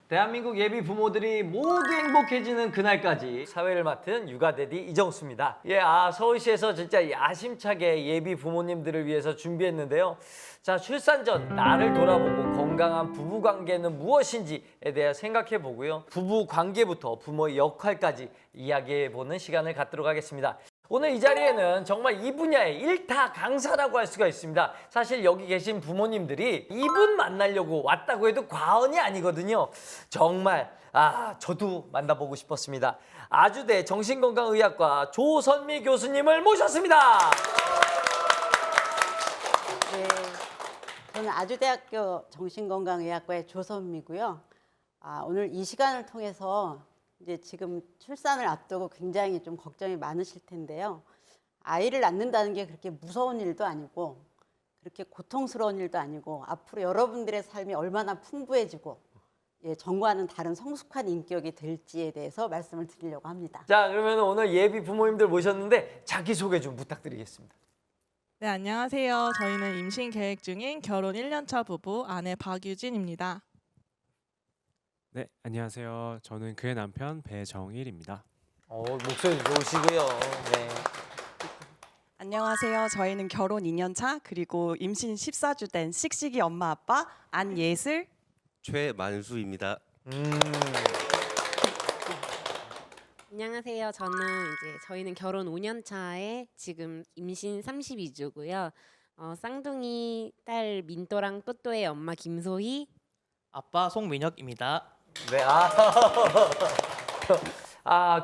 대한민국 예비 부모들이 모두 행복해지는 그날까지 사회를 맡은 육아대디 이정수입니다. 서울시에서 진짜 야심차게 예비 부모님들을 위해서 준비했는데요. 자, 출산 전 나를 돌아보고 건강한 부부 관계는 무엇인지에 대해 생각해 보고요. 부부 관계부터 부모의 역할까지 이야기해 보는 시간을 갖도록 하겠습니다. 오늘 이 자리에는 정말 이 분야의 일타 강사라고 할 수가 있습니다. 사실 여기 계신 부모님들이 이분 만나려고 왔다고 해도 과언이 아니거든요. 정말 저도 만나보고 싶었습니다. 아주대 정신건강의학과 조선미 교수님을 모셨습니다. 네, 저는 아주대학교 정신건강의학과의 조선미고요. 오늘 이 시간을 통해서 이제 지금 출산을 앞두고 굉장히 좀 걱정이 많으실 텐데요. 아이를 낳는다는 게 그렇게 무서운 일도 아니고 그렇게 고통스러운 일도 아니고 앞으로 여러분들의 삶이 얼마나 풍부해지고 전과는 다른 성숙한 인격이 될지에 대해서 말씀을 드리려고 합니다. 자, 그러면 오늘 예비 부모님들 모셨는데 자기소개 좀 부탁드리겠습니다. 네, 안녕하세요. 저희는 임신 계획 중인 결혼 1년차 부부 아내 박유진입니다. 네, 안녕하세요. 저는 그의 남편 배정일입니다. 목소리 좋으시고요. 네. 안녕하세요. 저희는 결혼 2년 차 그리고 임신 14주 된 씩씩이 엄마 아빠 안예슬 최만수입니다. 안녕하세요. 저희는 결혼 5년 차에 지금 임신 32주고요. 쌍둥이 딸 민또랑 또또의 엄마 김소희, 아빠 송민혁입니다. 네,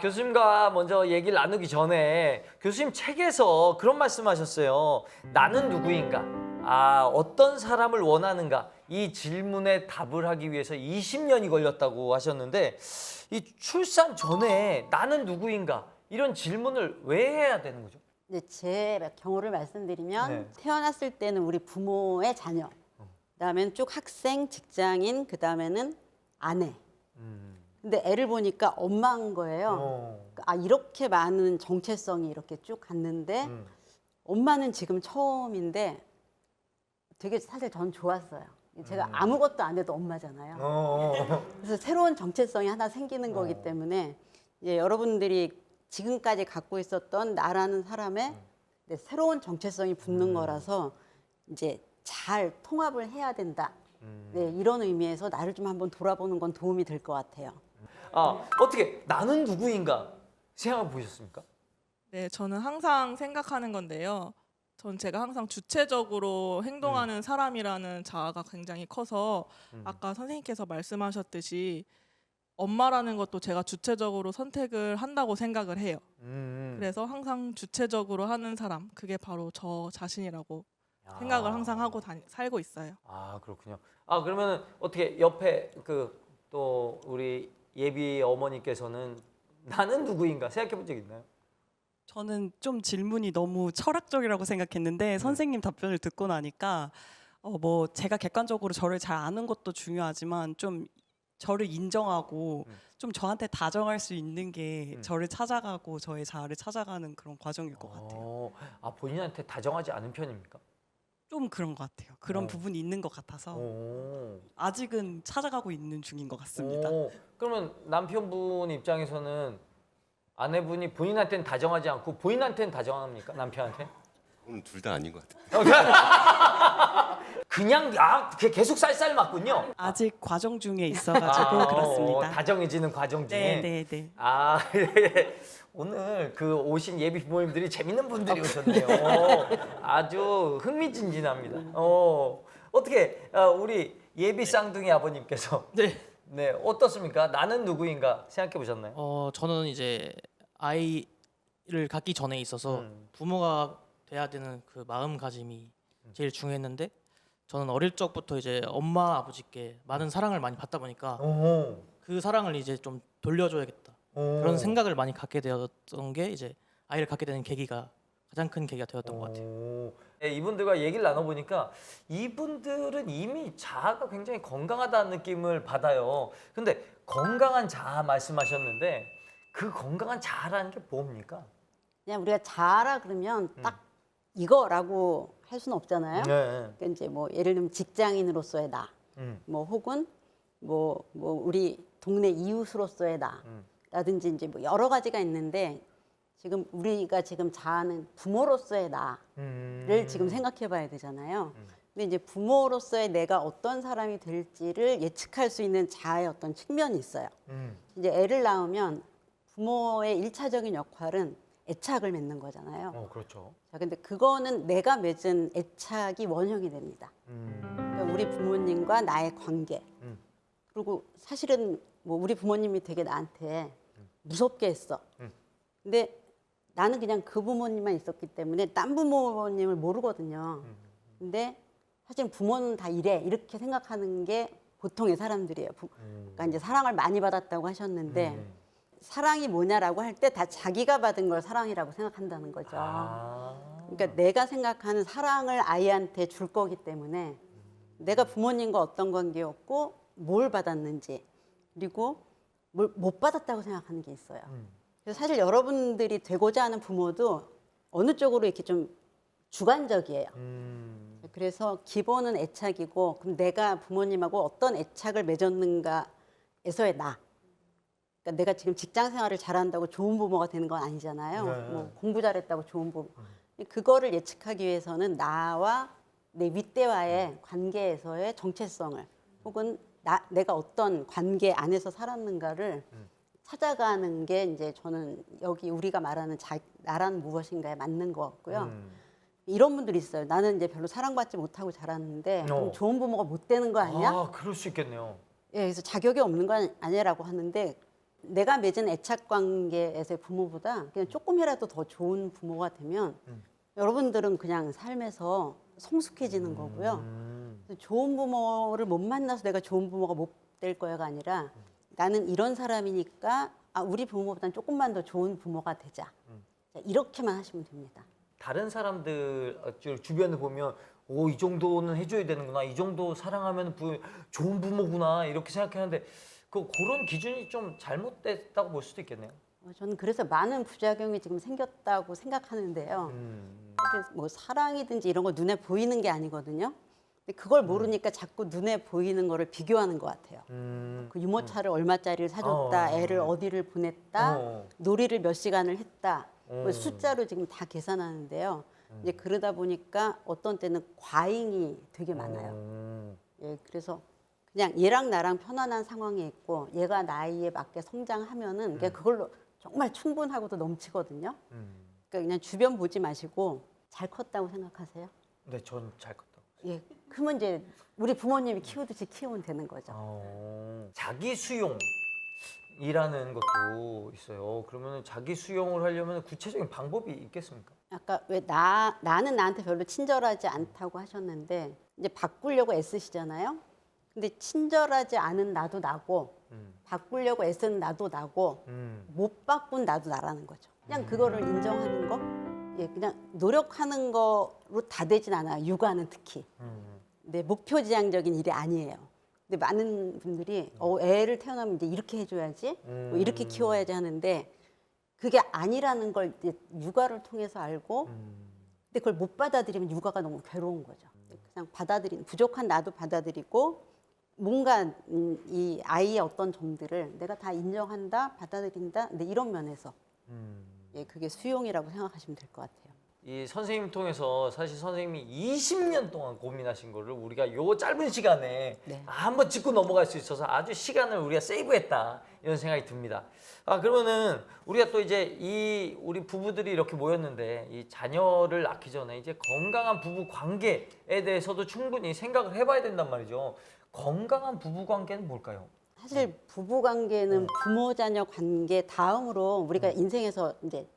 교수님과 먼저 얘기를 나누기 전에 교수님 책에서 그런 말씀하셨어요. 나는 누구인가? 어떤 사람을 원하는가? 이 질문에 답을 하기 위해서 20년이 걸렸다고 하셨는데 이 출산 전에 나는 누구인가? 이런 질문을 왜 해야 되는 거죠? 제 경우를 말씀드리면 네. 태어났을 때는 우리 부모의 자녀, 그다음에는 쭉 학생, 직장인, 그다음에는 아내. 근데 애를 보니까 엄마인 거예요. 이렇게 많은 정체성이 이렇게 쭉 갔는데 엄마는 지금 처음인데 되게 사실 전 좋았어요. 제가 아무것도 안 해도 엄마잖아요. 그래서 새로운 정체성이 하나 생기는 거기 때문에 여러분들이 지금까지 갖고 있었던 나라는 사람의 새로운 정체성이 붙는 거라서 이제 잘 통합을 해야 된다. 이런 의미에서 나를 좀 한번 돌아보는 건 도움이 될 것 같아요. 어떻게 나는 누구인가 생각해 보셨습니까? 네, 저는 항상 생각하는 건데요. 제가 항상 주체적으로 행동하는 사람이라는 자아가 굉장히 커서 아까 선생님께서 말씀하셨듯이 엄마라는 것도 제가 주체적으로 선택을 한다고 생각을 해요. 그래서 항상 주체적으로 하는 사람, 그게 바로 저 자신이라고 생각을 항상 하고 살고 있어요. 그렇군요. 그러면 어떻게 옆에 또 우리 예비 어머니께서는 나는 누구인가 생각해 본 적 있나요? 저는 좀 질문이 너무 철학적이라고 생각했는데 선생님 답변을 듣고 나니까 제가 객관적으로 저를 잘 아는 것도 중요하지만 좀 저를 인정하고 좀 저한테 다정할 수 있는 게 저를 찾아가고 저의 자아를 찾아가는 그런 과정일 것 같아요. 본인한테 다정하지 않은 편입니까? 좀 그런 것 같아요. 그런 부분이 있는 것 같아서 아직은 찾아가고 있는 중인 것 같습니다. 그러면 남편분 입장에서는 아내분이 본인한테는 다정하지 않고 본인한테는 다정합니까? 남편한테? 둘 다 아닌 것 같아요. 그냥 계속 쌀쌀 맞군요. 아직 과정 중에 있어가지고 그렇습니다. 다정해지는 과정 중에. 네. 오늘 오신 예비 부모님들이 재밌는 분들이 오셨네요. 아주 흥미진진합니다. 어떻게 우리 예비 쌍둥이 아버님께서 네, 어떻습니까? 나는 누구인가 생각해 보셨나요? 저는 이제 아이를 갖기 전에 있어서 부모가 돼야 되는 그 마음가짐이 제일 중요했는데 저는 어릴 적부터 이제 엄마 아버지께 많은 사랑을 많이 받다 보니까 그 사랑을 이제 좀 돌려줘야겠다 그런 생각을 많이 갖게 되었던 게 이제 아이를 갖게 되는 계기가 가장 큰 계기가 되었던 것 같아요. 이분들과 얘기를 나눠보니까 이분들은 이미 자아가 굉장히 건강하다는 느낌을 받아요. 근데 건강한 자아 말씀하셨는데 그 건강한 자아라는 게 뭡니까? 그냥 우리가 자아라 그러면 딱 이거라고 할 수는 없잖아요. 네. 그러니까 이제 예를 들면 직장인으로서의 나, 혹은 뭐 우리 동네 이웃으로서의 나라든지 이제 뭐 여러 가지가 있는데 지금 우리가 지금 자아는 부모로서의 나를 지금 생각해 봐야 되잖아요. 근데 이제 부모로서의 내가 어떤 사람이 될지를 예측할 수 있는 자아의 어떤 측면이 있어요. 이제 애를 낳으면 부모의 일차적인 역할은 애착을 맺는 거잖아요. 그렇죠. 자, 근데 그거는 내가 맺은 애착이 원형이 됩니다. 그러니까 우리 부모님과 나의 관계. 그리고 사실은 뭐 우리 부모님이 되게 나한테 무섭게 했어. 근데 나는 그냥 그 부모님만 있었기 때문에 딴 부모님을 모르거든요. 근데 사실 부모는 다 이래 이렇게 생각하는 게 보통의 사람들이에요. 그러니까 이제 사랑을 많이 받았다고 하셨는데 사랑이 뭐냐라고 할 때 다 자기가 받은 걸 사랑이라고 생각한다는 거죠. 그러니까 내가 생각하는 사랑을 아이한테 줄 거기 때문에 내가 부모님과 어떤 관계였고 뭘 받았는지 그리고 뭘 못 받았다고 생각하는 게 있어요. 그래서 사실 여러분들이 되고자 하는 부모도 어느 쪽으로 이렇게 좀 주관적이에요. 그래서 기본은 애착이고 그럼 내가 부모님하고 어떤 애착을 맺었는가에서의 나. 그러니까 내가 지금 직장 생활을 잘한다고 좋은 부모가 되는 건 아니잖아요. 뭐 공부 잘했다고 좋은 부모. 그거를 예측하기 위해서는 나와 내 윗대와의 관계에서의 정체성을 혹은 내가 어떤 관계 안에서 살았는가를 찾아가는 게 이제 저는 여기 우리가 말하는 나란 무엇인가에 맞는 것 같고요. 이런 분들이 있어요. 나는 이제 별로 사랑받지 못하고 자랐는데 그럼 좋은 부모가 못 되는 거 아니야? 아, 그럴 수 있겠네요. 예, 그래서 자격이 없는 건 아니라고 하는데 내가 맺은 애착 관계에서의 부모보다 그냥 조금이라도 더 좋은 부모가 되면 여러분들은 그냥 삶에서 성숙해지는 거고요. 좋은 부모를 못 만나서 내가 좋은 부모가 못 될 거야가 아니라 나는 이런 사람이니까 우리 부모보다는 조금만 더 좋은 부모가 되자. 자, 이렇게만 하시면 됩니다. 다른 사람들 주변을 보면 이 정도는 해줘야 되는구나, 이 정도 사랑하면 좋은 부모구나 이렇게 생각하는데 그런 기준이 좀 잘못됐다고 볼 수도 있겠네요. 저는 그래서 많은 부작용이 지금 생겼다고 생각하는데요. 그래서 뭐 사랑이든지 이런 거 눈에 보이는 게 아니거든요. 근데 그걸 모르니까 자꾸 눈에 보이는 거를 비교하는 것 같아요. 그 유모차를 얼마짜리를 사줬다, 애를 어디를 보냈다, 놀이를 몇 시간을 했다, 뭐 숫자로 지금 다 계산하는데요. 이제 그러다 보니까 어떤 때는 과잉이 되게 많아요. 예, 그래서 그냥 얘랑 나랑 편안한 상황에 있고 얘가 나이에 맞게 성장하면은 그걸로 정말 충분하고도 넘치거든요. 그러니까 그냥 주변 보지 마시고 잘 컸다고 생각하세요. 네, 전 잘 컸다고. 예, 그러면 이제 우리 부모님이 키우듯이 키우면 되는 거죠. 자기 수용이라는 것도 있어요. 그러면 자기 수용을 하려면 구체적인 방법이 있겠습니까? 아까 왜 나는 나한테 별로 친절하지 않다고 하셨는데 이제 바꾸려고 애쓰시잖아요. 근데 친절하지 않은 나도 나고 바꾸려고 애쓰는 나도 나고 못 바꾼 나도 나라는 거죠. 그냥 그거를 인정하는 거. 예, 그냥 노력하는 거로 다 되진 않아요. 육아는 특히. 네, 목표지향적인 일이 아니에요. 근데 많은 분들이 애를 태어나면 이제 이렇게 해줘야지, 뭐 이렇게 키워야지 하는데 그게 아니라는 걸 이제 육아를 통해서 알고, 근데 그걸 못 받아들이면 육아가 너무 괴로운 거죠. 그냥 부족한 나도 받아들이고 뭔가 이 아이의 어떤 점들을 내가 다 인정한다, 받아들인다, 근데 이런 면에서 예, 그게 수용이라고 생각하시면 될 것 같아요. 이 선생님 통해서 사실 선생님이 20년 동안 고민하신 거를 우리가 요 짧은 시간에 네. 한번 짚고 넘어갈 수 있어서 아주 시간을 우리가 세이브했다 이런 생각이 듭니다. 그러면은 우리가 또 이제 우리 부부들이 이렇게 모였는데 이 자녀를 낳기 전에 이제 건강한 부부 관계에 대해서도 충분히 생각을 해봐야 된단 말이죠. 건강한 부부 관계는 뭘까요? 사실 부부 관계는 부모 자녀 관계 다음으로 우리가 인생에서 이제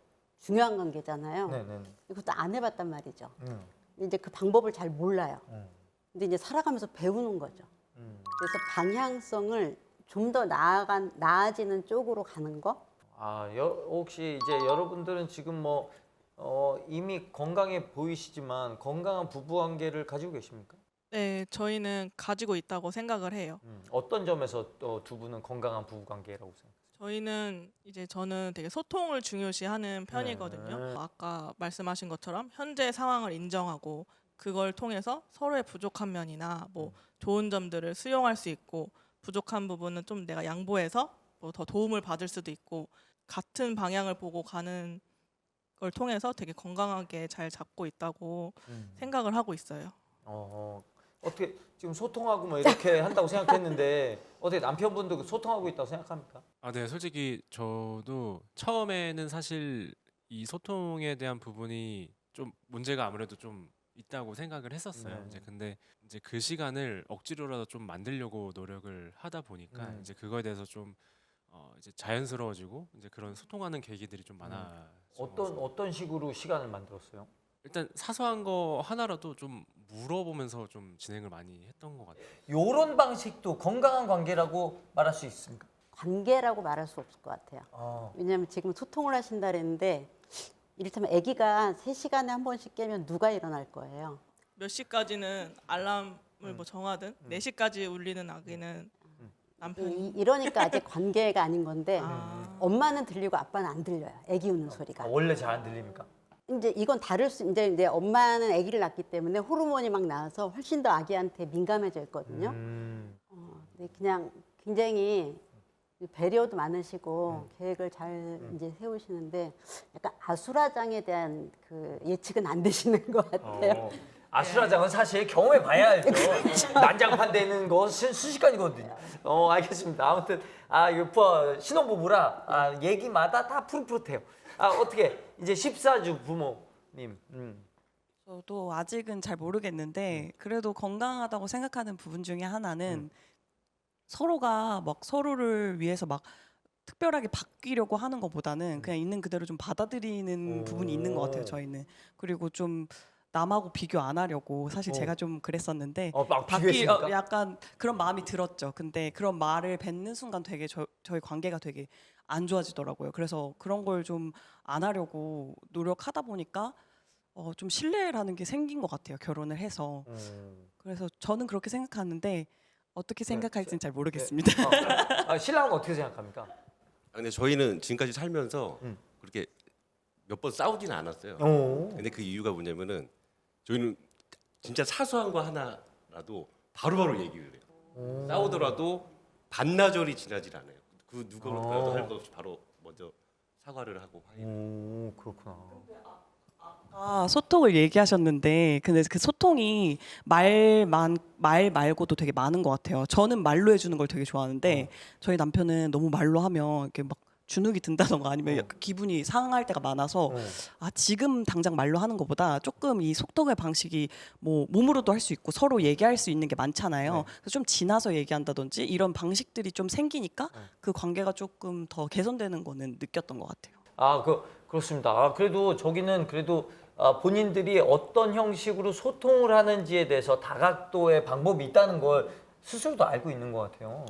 중요한 관계잖아요. 네네. 이것도 안 해봤단 말이죠. 이제 그 방법을 잘 몰라요. 근데 이제 살아가면서 배우는 거죠. 그래서 방향성을 좀 더 나아지는 쪽으로 가는 거. 혹시 이제 여러분들은 지금 뭐 이미 건강해 보이시지만 건강한 부부 관계를 가지고 계십니까? 네, 저희는 가지고 있다고 생각을 해요. 어떤 점에서 두 분은 건강한 부부 관계라고 생각하세요? 저는 되게 소통을 중요시하는 편이거든요. 아까 말씀하신 것처럼 현재 상황을 인정하고 그걸 통해서 서로의 부족한 면이나 뭐 좋은 점들을 수용할 수 있고 부족한 부분은 좀 내가 양보해서 뭐 더 도움을 받을 수도 있고 같은 방향을 보고 가는 걸 통해서 되게 건강하게 잘 잡고 있다고 생각을 하고 있어요. 어떻게 지금 소통하고 뭐 이렇게 한다고 생각했는데 어떻게 남편분도 소통하고 있다고 생각합니까? 아, 네, 솔직히 저도 처음에는 사실 이 소통에 대한 부분이 좀 문제가 아무래도 좀 있다고 생각을 했었어요. 네. 이제 근데 이제 그 시간을 억지로라도 좀 만들려고 노력을 하다 보니까 이제 그거에 대해서 좀 이제 자연스러워지고 이제 그런 소통하는 계기들이 좀 많아. 어떤 식으로 시간을 만들었어요? 일단 사소한 거 하나라도 좀 물어보면서 좀 진행을 많이 했던 것 같아요. 요런 방식도 건강한 관계라고 말할 수 있습니까? 관계라고 말할 수 없을 것 같아요. 왜냐하면 지금 소통을 하신다 그랬는데 이를테면 아기가 3시간에 한 번씩 깨면 누가 일어날 거예요? 몇 시까지는 알람을 뭐 정하든 4시까지 울리는 아기는 남편이 이러니까 아직 관계가 아닌 건데 아. 엄마는 들리고 아빠는 안 들려요. 아기 우는 소리가. 원래 잘 안 들립니까? 이제 이건 다를 수 이제 엄마는 아기를 낳기 때문에 호르몬이 막 나와서 훨씬 더 아기한테 민감해져 있거든요. 근데 그냥 굉장히 배려도 많으시고 계획을 잘 이제 세우시는데 약간 아수라장에 대한 그 예측은 안 되시는 것 같아요. 아수라장은 사실 경험해 봐야 알죠. 난장판 되는 것은 순식간이거든요. 알겠습니다. 아무튼 이거 신혼부부라 얘기마다 다 푸릇푸릇해요. 어떻게 이제 14주 부모님. 저도 아직은 잘 모르겠는데 그래도 건강하다고 생각하는 부분 중에 하나는 서로가 막 서로를 위해서 막 특별하게 바뀌려고 하는 것보다는 그냥 있는 그대로 좀 받아들이는 부분이 있는 것 같아요. 저희는. 그리고 좀 남하고 비교 안 하려고 사실 제가 좀 그랬었는데 막 비교했습니까? 약간 그런 마음이 들었죠. 근데 그런 말을 뱉는 순간 되게 저희 관계가 되게 안 좋아지더라고요. 그래서 그런 걸 좀 안 하려고 노력하다 보니까 좀 신뢰라는 게 생긴 것 같아요. 결혼을 해서. 그래서 저는 그렇게 생각하는데 어떻게 생각할지는 잘 모르겠습니다. 신랑은 어떻게 생각합니까? 근데 저희는 지금까지 살면서 그렇게 몇 번 싸우지는 않았어요. 근데 그 이유가 뭐냐면은 저희는 진짜 사소한 거 하나라도 바로바로 얘기를 해요. 싸우더라도 반나절이 지나질 않아요. 그 누구라도 할 것 없이 바로 먼저 사과를 하고 화해를. 그렇구나. 소통을 얘기하셨는데 근데 그 소통이 말 말고도 되게 많은 것 같아요. 저는 말로 해주는 걸 되게 좋아하는데 저희 남편은 너무 말로 하면 이렇게 막 주눅이 든다던가 아니면 약간 기분이 상할 때가 많아서 지금 당장 말로 하는 것보다 조금 이 소통의 방식이 뭐 몸으로도 할 수 있고 서로 얘기할 수 있는 게 많잖아요. 그래서 좀 지나서 얘기한다든지 이런 방식들이 좀 생기니까 그 관계가 조금 더 개선되는 거는 느꼈던 것 같아요. 그렇습니다. 그래도 저기는 그래도 본인들이 어떤 형식으로 소통을 하는지에 대해서 다각도의 방법이 있다는 걸 스스로도 알고 있는 것 같아요.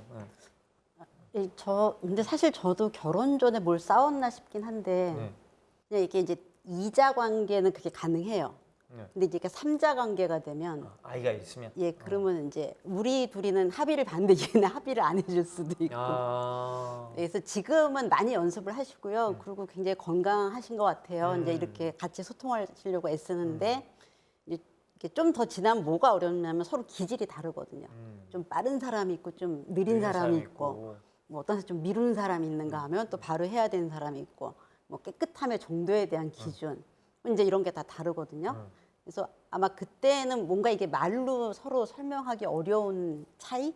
근데 사실 저도 결혼 전에 뭘 싸웠나 싶긴 한데 그냥 이게 이제 이자 관계는 그게 가능해요. 근데 이제 3자 관계가 되면 아이가 있으면. 그러면 이제 우리 둘이는 합의를 봤는데 얘는 합의를 안 해줄 수도 있고. 그래서 지금은 많이 연습을 하시고요. 그리고 굉장히 건강하신 것 같아요. 이제 이렇게 같이 소통하시려고 애쓰는데 이제 좀 더 지나면 뭐가 어렵냐면 서로 기질이 다르거든요. 좀 빠른 사람이 있고 좀 느린 사람이 있고. 뭐 어떤 좀 미루는 사람이 있는가 하면 또 바로 해야 되는 사람이 있고 뭐 깨끗함의 정도에 대한 기준 이제 이런 게 다 다르거든요. 그래서 아마 그때는 뭔가 이게 말로 서로 설명하기 어려운 차이?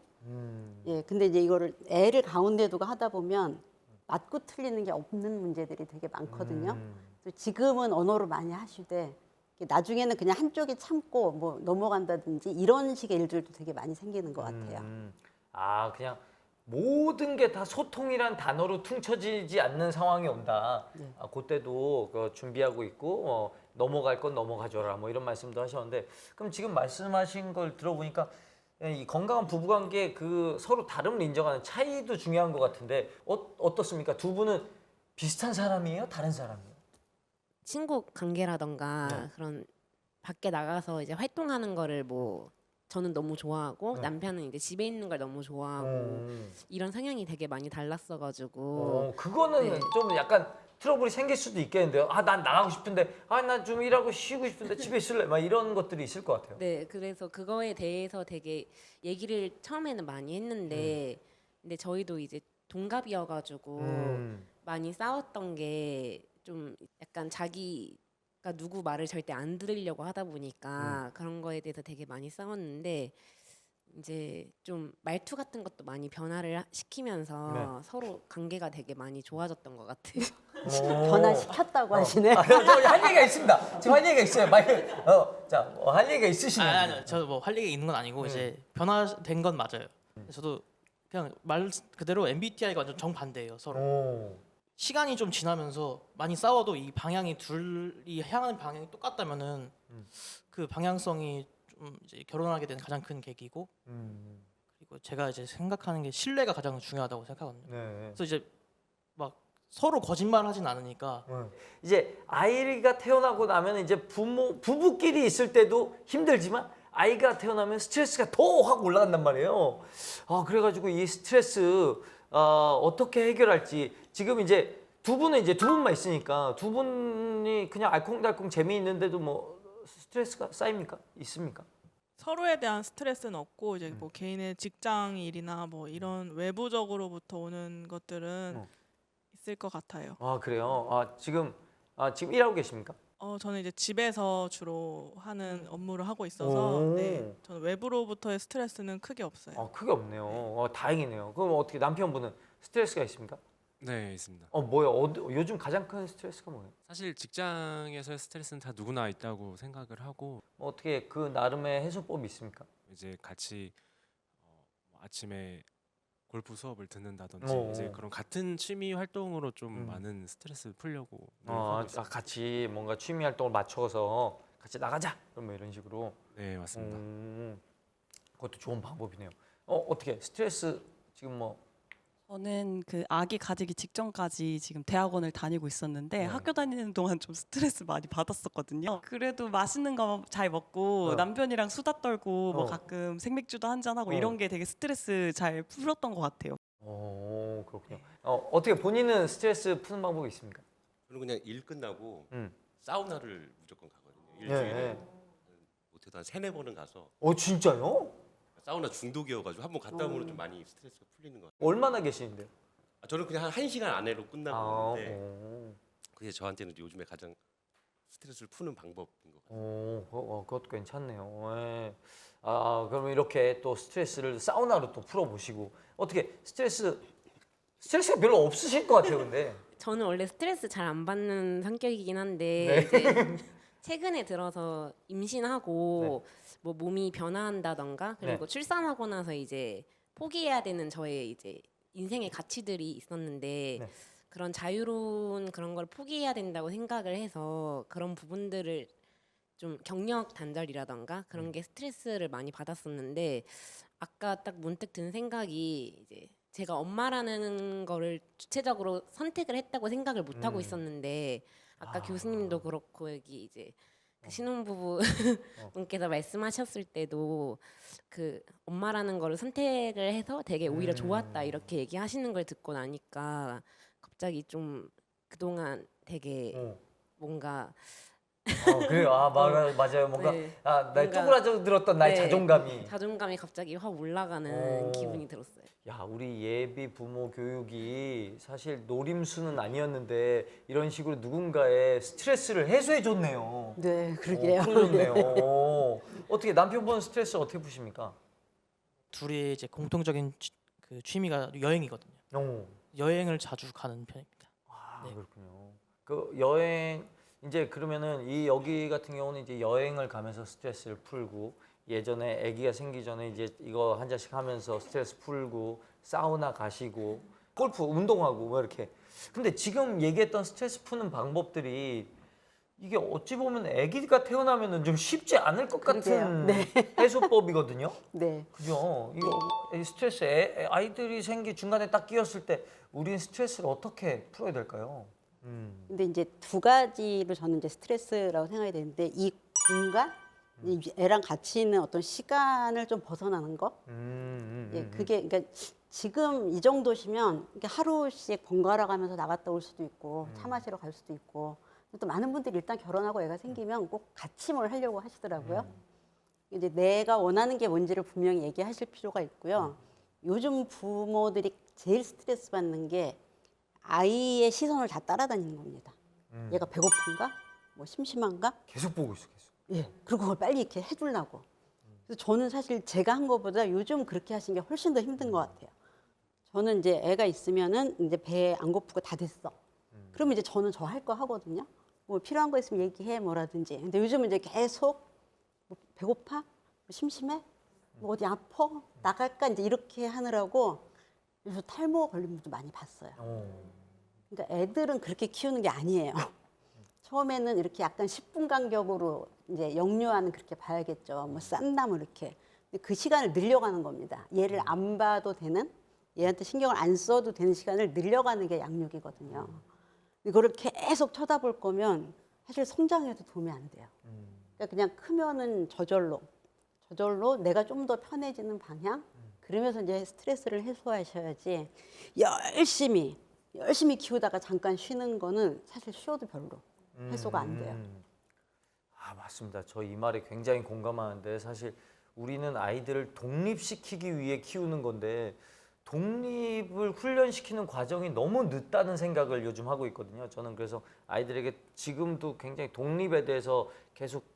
근데 이제 이거를 애를 가운데 두고 하다 보면 맞고 틀리는 게 없는 문제들이 되게 많거든요. 그래서 지금은 언어로 많이 하시되 나중에는 그냥 한쪽이 참고 뭐 넘어간다든지 이런 식의 일들도 되게 많이 생기는 것 같아요. 그냥 모든 게 다 소통이란 단어로 퉁쳐지지 않는 상황이 온다. 그때도 준비하고 있고 넘어갈 건 넘어가줘라 뭐 이런 말씀도 하셨는데 그럼 지금 말씀하신 걸 들어보니까 이 건강한 부부관계 그 서로 다름을 인정하는 차이도 중요한 것 같은데 어떻습니까? 두 분은 비슷한 사람이에요? 다른 사람이에요? 친구 관계라던가 그런 밖에 나가서 이제 활동하는 거를 뭐 저는 너무 좋아하고 남편은 이제 집에 있는 걸 너무 좋아하고 이런 성향이 되게 많이 달랐어가지고 그거는 네. 좀 약간 트러블이 생길 수도 있겠는데요. 아, 난 나가고 싶은데, 아, 난 좀 일하고 쉬고 싶은데 집에 있을래. 막 이런 것들이 있을 것 같아요. 네, 그래서 그거에 대해서 되게 얘기를 처음에는 많이 했는데, 근데 저희도 이제 동갑이어가지고 많이 싸웠던 게 좀 약간 자기가 누구 말을 절대 안 들으려고 하다 보니까 그런 거에 대해서 되게 많이 싸웠는데, 이제 좀 말투 같은 것도 많이 변화를 시키면서 서로 관계가 되게 많이 좋아졌던 것 같아요. 변화시켰다고 하시네. 할 얘기가 있습니다. 지금 할 얘기가 있어요. 할 얘기가 있으시네요. 아니요, 저 뭐 할 얘기 있는 건 아니고 이제 변화된 건 맞아요. 저도 그냥 말 그대로 MBTI가 완전 정반대예요 서로. 시간이 좀 지나면서 많이 싸워도 이 방향이 둘이 향하는 방향이 똑같다면은 그 방향성이 좀 이제 결혼하게 된 가장 큰 계기고, 그리고 제가 이제 생각하는 게 신뢰가 가장 중요하다고 생각하거든요. 그래서 이제 막 서로 거짓말하진 않으니까 이제 아이가 태어나고 나면 이제 부부끼리 있을 때도 힘들지만 아이가 태어나면 스트레스가 더 확 올라간단 말이에요. 그래가지고 이 스트레스 어떻게 해결할지 지금 이제 두 분만 있으니까 두 분이 그냥 알콩달콩 재미있는데도 뭐 스트레스가 쌓입니까? 있습니까? 서로에 대한 스트레스는 없고 이제 뭐 개인의 직장 일이나 뭐 이런 외부적으로부터 오는 것들은 있을 것 같아요. 그래요? 지금 일하고 계십니까? 저는 이제 집에서 주로 하는 업무를 하고 있어서 네, 저는 외부로부터의 스트레스는 크게 없어요. 크게 없네요. 다행이네요. 그럼 어떻게 남편분은 스트레스가 있습니까? 네, 있습니다. 뭐요? 요즘 가장 큰 스트레스가 뭐예요? 사실 직장에서의 스트레스는 다 누구나 있다고 생각을 하고, 어떻게 그 나름의 해소법이 있습니까? 이제 같이 아침에 골프 수업을 듣는다든지 이제 그런 같은 취미 활동으로 좀 많은 스트레스를 풀려고 노력하고 있습니다. 같이 뭔가 취미 활동을 맞춰서 같이 나가자. 그러면 이런 식으로. 네, 맞습니다. 그것도 좋은 방법이네요. 어떻게 스트레스 지금 뭐 저는 그 아기 가지기 직전까지 지금 대학원을 다니고 있었는데 학교 다니는 동안 좀 스트레스 많이 받았었거든요. 그래도 맛있는 거 잘 먹고 남편이랑 수다 떨고 뭐 가끔 생맥주도 한잔 하고 이런 게 되게 스트레스 잘 풀었던 것 같아요. 그렇군요. 어떻게 본인은 스트레스 푸는 방법이 있습니까? 저는 그냥 일 끝나고 음. 사우나를 무조건 가거든요. 일주일에 못해도 한 3-4번은 가서 진짜요? 사우나 중독이어가지고 한 번 갔다 오면 좀 많이 스트레스가 풀리는 것 같아요. 얼마나 계시는데요? 저는 그냥 한 1시간 안에로 끝나고 오는데 그게 저한테는 요즘에 가장 스트레스를 푸는 방법인 것 같아요. 그것도 괜찮네요. 예. 그러면 이렇게 또 스트레스를 사우나로 또 풀어보시고 어떻게 스트레스가 별로 없으실 것 같아요, 근데. 저는 원래 스트레스 잘 안 받는 성격이긴 한데 네. 이제 최근에 들어서 임신하고 뭐 몸이 변화한다던가 그리고 출산하고 나서 이제 포기해야 되는 저의 이제 인생의 가치들이 있었는데 그런 자유로운 그런 걸 포기해야 된다고 생각을 해서 그런 부분들을 좀 경력 단절이라던가 그런 게 스트레스를 많이 받았었는데 아까 딱 문득 든 생각이 이제 제가 엄마라는 거를 주체적으로 선택을 했다고 생각을 못 하고 있었는데 아까 교수님도 그렇고 여기 이제 그 신혼부부 분께서 말씀하셨을 때도 그 엄마라는 거를 선택을 해서 되게 오히려 좋았다 이렇게 얘기하시는 걸 듣고 나니까 갑자기 좀 그동안 되게 뭔가 그래요. 맞아요. 뭔가 네. 날 뭔가- 쪼그라들었던 나의 네, 자존감이. 갑자기 확 올라가는 기분이 들었어요. 우리 예비 부모 교육이 사실 노림수는 아니었는데 이런 식으로 누군가의 스트레스를 해소해 줬네요. 네, 그러게요. 풀어줬네요. 어떻게 남편분 스트레스 어떻게 푸십니까? 둘이 이제 공통적인 그 취미가 여행이거든요. 여행을 자주 가는 편입니다. 네. 그렇군요. 그 여행 이제 그러면은 여기 같은 경우는 이제 여행을 가면서 스트레스를 풀고 예전에 아기가 생기기 전에 이제 이거 한 잔씩 하면서 스트레스 풀고 사우나 가시고 골프 운동하고 뭐 이렇게. 근데 지금 얘기했던 스트레스 푸는 방법들이 이게 어찌 보면 아기가 태어나면은 좀 쉽지 않을 것 같은 해소법이거든요. 네. 그죠? 이 스트레스 아이들이 중간에 딱 끼었을 때 우린 스트레스를 어떻게 풀어야 될까요? 근데 이제 두 가지로 저는 이제 스트레스라고 생각이 되는데 이 공간 이 애랑 같이 있는 어떤 시간을 좀 벗어나는 거. 예, 그게 그러니까 지금 이 정도시면 이렇게 하루씩 번갈아 가면서 나갔다 올 수도 있고 차 마시러 갈 수도 있고 또 많은 분들이 일단 결혼하고 애가 생기면 꼭 같이 뭘 하려고 하시더라고요. 이제 내가 원하는 게 뭔지를 분명히 얘기하실 필요가 있고요. 요즘 부모들이 제일 스트레스 받는 게 아이의 시선을 다 따라다니는 겁니다. 얘가 배고픈가? 뭐 심심한가? 계속 보고 있어, 계속. 예. 그리고 그걸 빨리 이렇게 해주려고. 그래서 저는 사실 제가 한 것보다 요즘 그렇게 하시는 게 훨씬 더 힘든 것 같아요. 저는 이제 애가 있으면은 이제 배 안 고프고 다 됐어. 그러면 이제 저는 저 할 거 하거든요. 뭐 필요한 거 있으면 얘기해 뭐라든지. 근데 요즘은 이제 계속 뭐 배고파? 뭐 심심해? 뭐 어디 아파? 나갈까? 이제 이렇게 하느라고 요새 탈모 걸린 분도 많이 봤어요. 그러니까 애들은 그렇게 키우는 게 아니에요. 처음에는 이렇게 약간 10분 간격으로 이제 영유아는 그렇게 봐야겠죠. 뭐 싼나무 이렇게. 근데 그 시간을 늘려가는 겁니다. 얘를 안 봐도 되는, 얘한테 신경을 안 써도 되는 시간을 늘려가는 게 양육이거든요. 이거를 계속 쳐다볼 거면 사실 성장에도 도움이 안 돼요. 그러니까 그냥 크면은 저절로 내가 좀 더 편해지는 방향. 그러면서 이제 스트레스를 해소하셔야지 열심히 키우다가 잠깐 쉬는 거는 사실 쉬어도 별로 해소가 안 돼요. 아, 맞습니다. 저 이 말에 굉장히 공감하는데 사실 우리는 아이들을 독립시키기 위해 키우는 건데 독립을 훈련시키는 과정이 너무 늦다는 생각을 요즘 하고 있거든요. 저는 그래서 아이들에게 지금도 굉장히 독립에 대해서 계속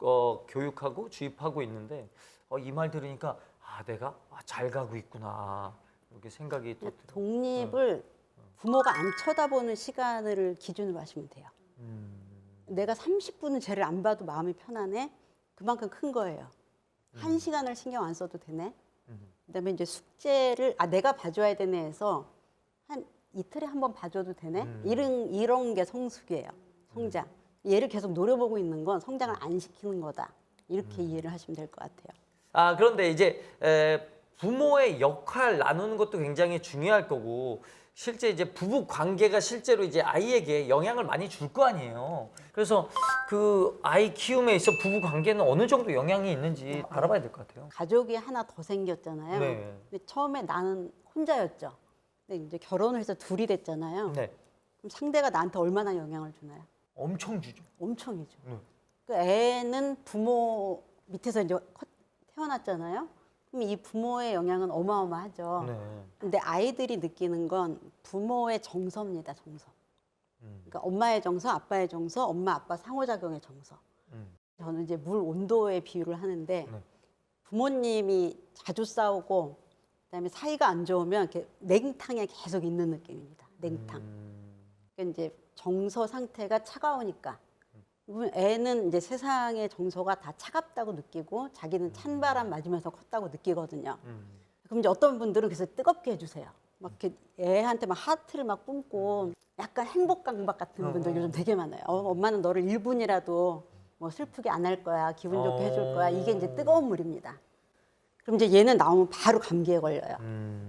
교육하고 주입하고 있는데 이 말 들으니까 내가 잘 가고 있구나 이렇게 생각이 또 독립을 부모가 안 쳐다보는 시간을 기준으로 하시면 돼요. 내가 30분은 쟤를 안 봐도 마음이 편하네. 그만큼 큰 거예요. 1시간을 신경 안 써도 되네. 그다음에 이제 숙제를 내가 봐줘야 되네 해서 한 이틀에 한 번 봐줘도 되네. 이런 게 성숙이에요. 성장. 얘를 계속 노려보고 있는 건 성장을 안 시키는 거다. 이렇게 이해를 하시면 될 것 같아요. 그런데 이제 부모의 역할 나누는 것도 굉장히 중요할 거고 실제 이제 부부 관계가 실제로 이제 아이에게 영향을 많이 줄 거 아니에요. 그래서 그 아이 키움에 있어 부부 관계는 어느 정도 영향이 있는지 알아봐야 될 것 같아요. 가족이 하나 더 생겼잖아요. 네. 근데 처음에 나는 혼자였죠. 근데 이제 결혼을 해서 둘이 됐잖아요. 네. 그럼 상대가 나한테 얼마나 영향을 주나요? 엄청 주죠. 엄청이죠. 네. 그 애는 부모 밑에서 이제 태어났잖아요. 그럼 이 부모의 영향은 어마어마하죠. 네. 근데 아이들이 느끼는 건 부모의 정서입니다. 정서. 그러니까 엄마의 정서, 아빠의 정서, 엄마 아빠 상호작용의 정서. 저는 이제 물 온도에 비유를 하는데 네. 부모님이 자주 싸우고 그다음에 사이가 안 좋으면 이렇게 냉탕에 계속 있는 느낌입니다. 냉탕. 그러니까 이제 정서 상태가 차가우니까 애는 이제 세상의 정서가 다 차갑다고 느끼고 자기는 찬바람 맞으면서 컸다고 느끼거든요. 그럼 이제 어떤 분들은 그래서 뜨겁게 해주세요. 막 이렇게 애한테 막 하트를 막 뿜고 약간 행복 강박 같은 분들 요즘 되게 많아요. 엄마는 너를 1분이라도 뭐 슬프게 안 할 거야, 기분 좋게 해줄 거야. 이게 이제 뜨거운 물입니다. 그럼 이제 얘는 나오면 바로 감기에 걸려요.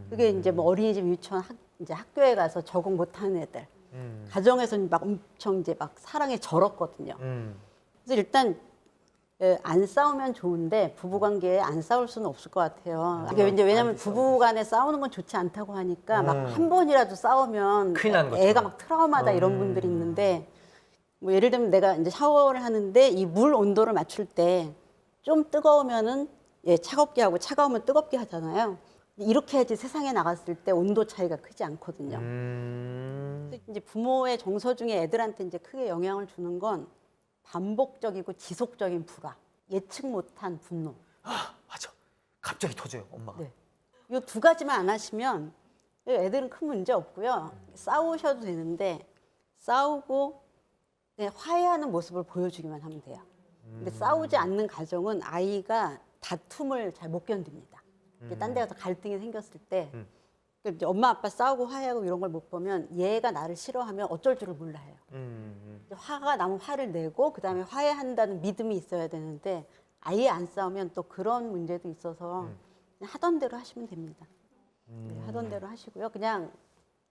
그게 이제 뭐 어린이집, 유치원, 이제 학교에 가서 적응 못하는 애들. 가정에서는 막 엄청 이제 막 사랑에 절었거든요. 그래서 일단 안 싸우면 좋은데 부부관계에 안 싸울 수는 없을 것 같아요. 이게 이제 왜냐하면 부부간에 싸우는 건 좋지 않다고 하니까 막 한 번이라도 싸우면 큰일 나는 거죠. 애가 막 트라우마다 이런 분들이 있는데 뭐 예를 들면 내가 이제 샤워를 하는데 이 물 온도를 맞출 때 좀 뜨거우면은 차갑게 하고 차가우면 뜨겁게 하잖아요. 이렇게 해야지 세상에 나갔을 때 온도 차이가 크지 않거든요. 이제 부모의 정서 중에 애들한테 이제 크게 영향을 주는 건 반복적이고 지속적인 불화, 예측 못한 분노. 맞아. 갑자기 터져요, 엄마가. 네. 이 두 가지만 안 하시면 애들은 큰 문제 없고요. 싸우셔도 되는데 싸우고 화해하는 모습을 보여주기만 하면 돼요. 근데 싸우지 않는 가정은 아이가 다툼을 잘 못 견딥니다. 딴 데 가서 갈등이 생겼을 때 이제 엄마 아빠 싸우고 화해하고 이런 걸 못 보면 얘가 나를 싫어하면 어쩔 줄을 몰라 해요. 화가 나면 화를 내고 그다음에 화해한다는 믿음이 있어야 되는데 아예 안 싸우면 또 그런 문제도 있어서 그냥 하던 대로 하시면 됩니다. 하던 대로 하시고요. 그냥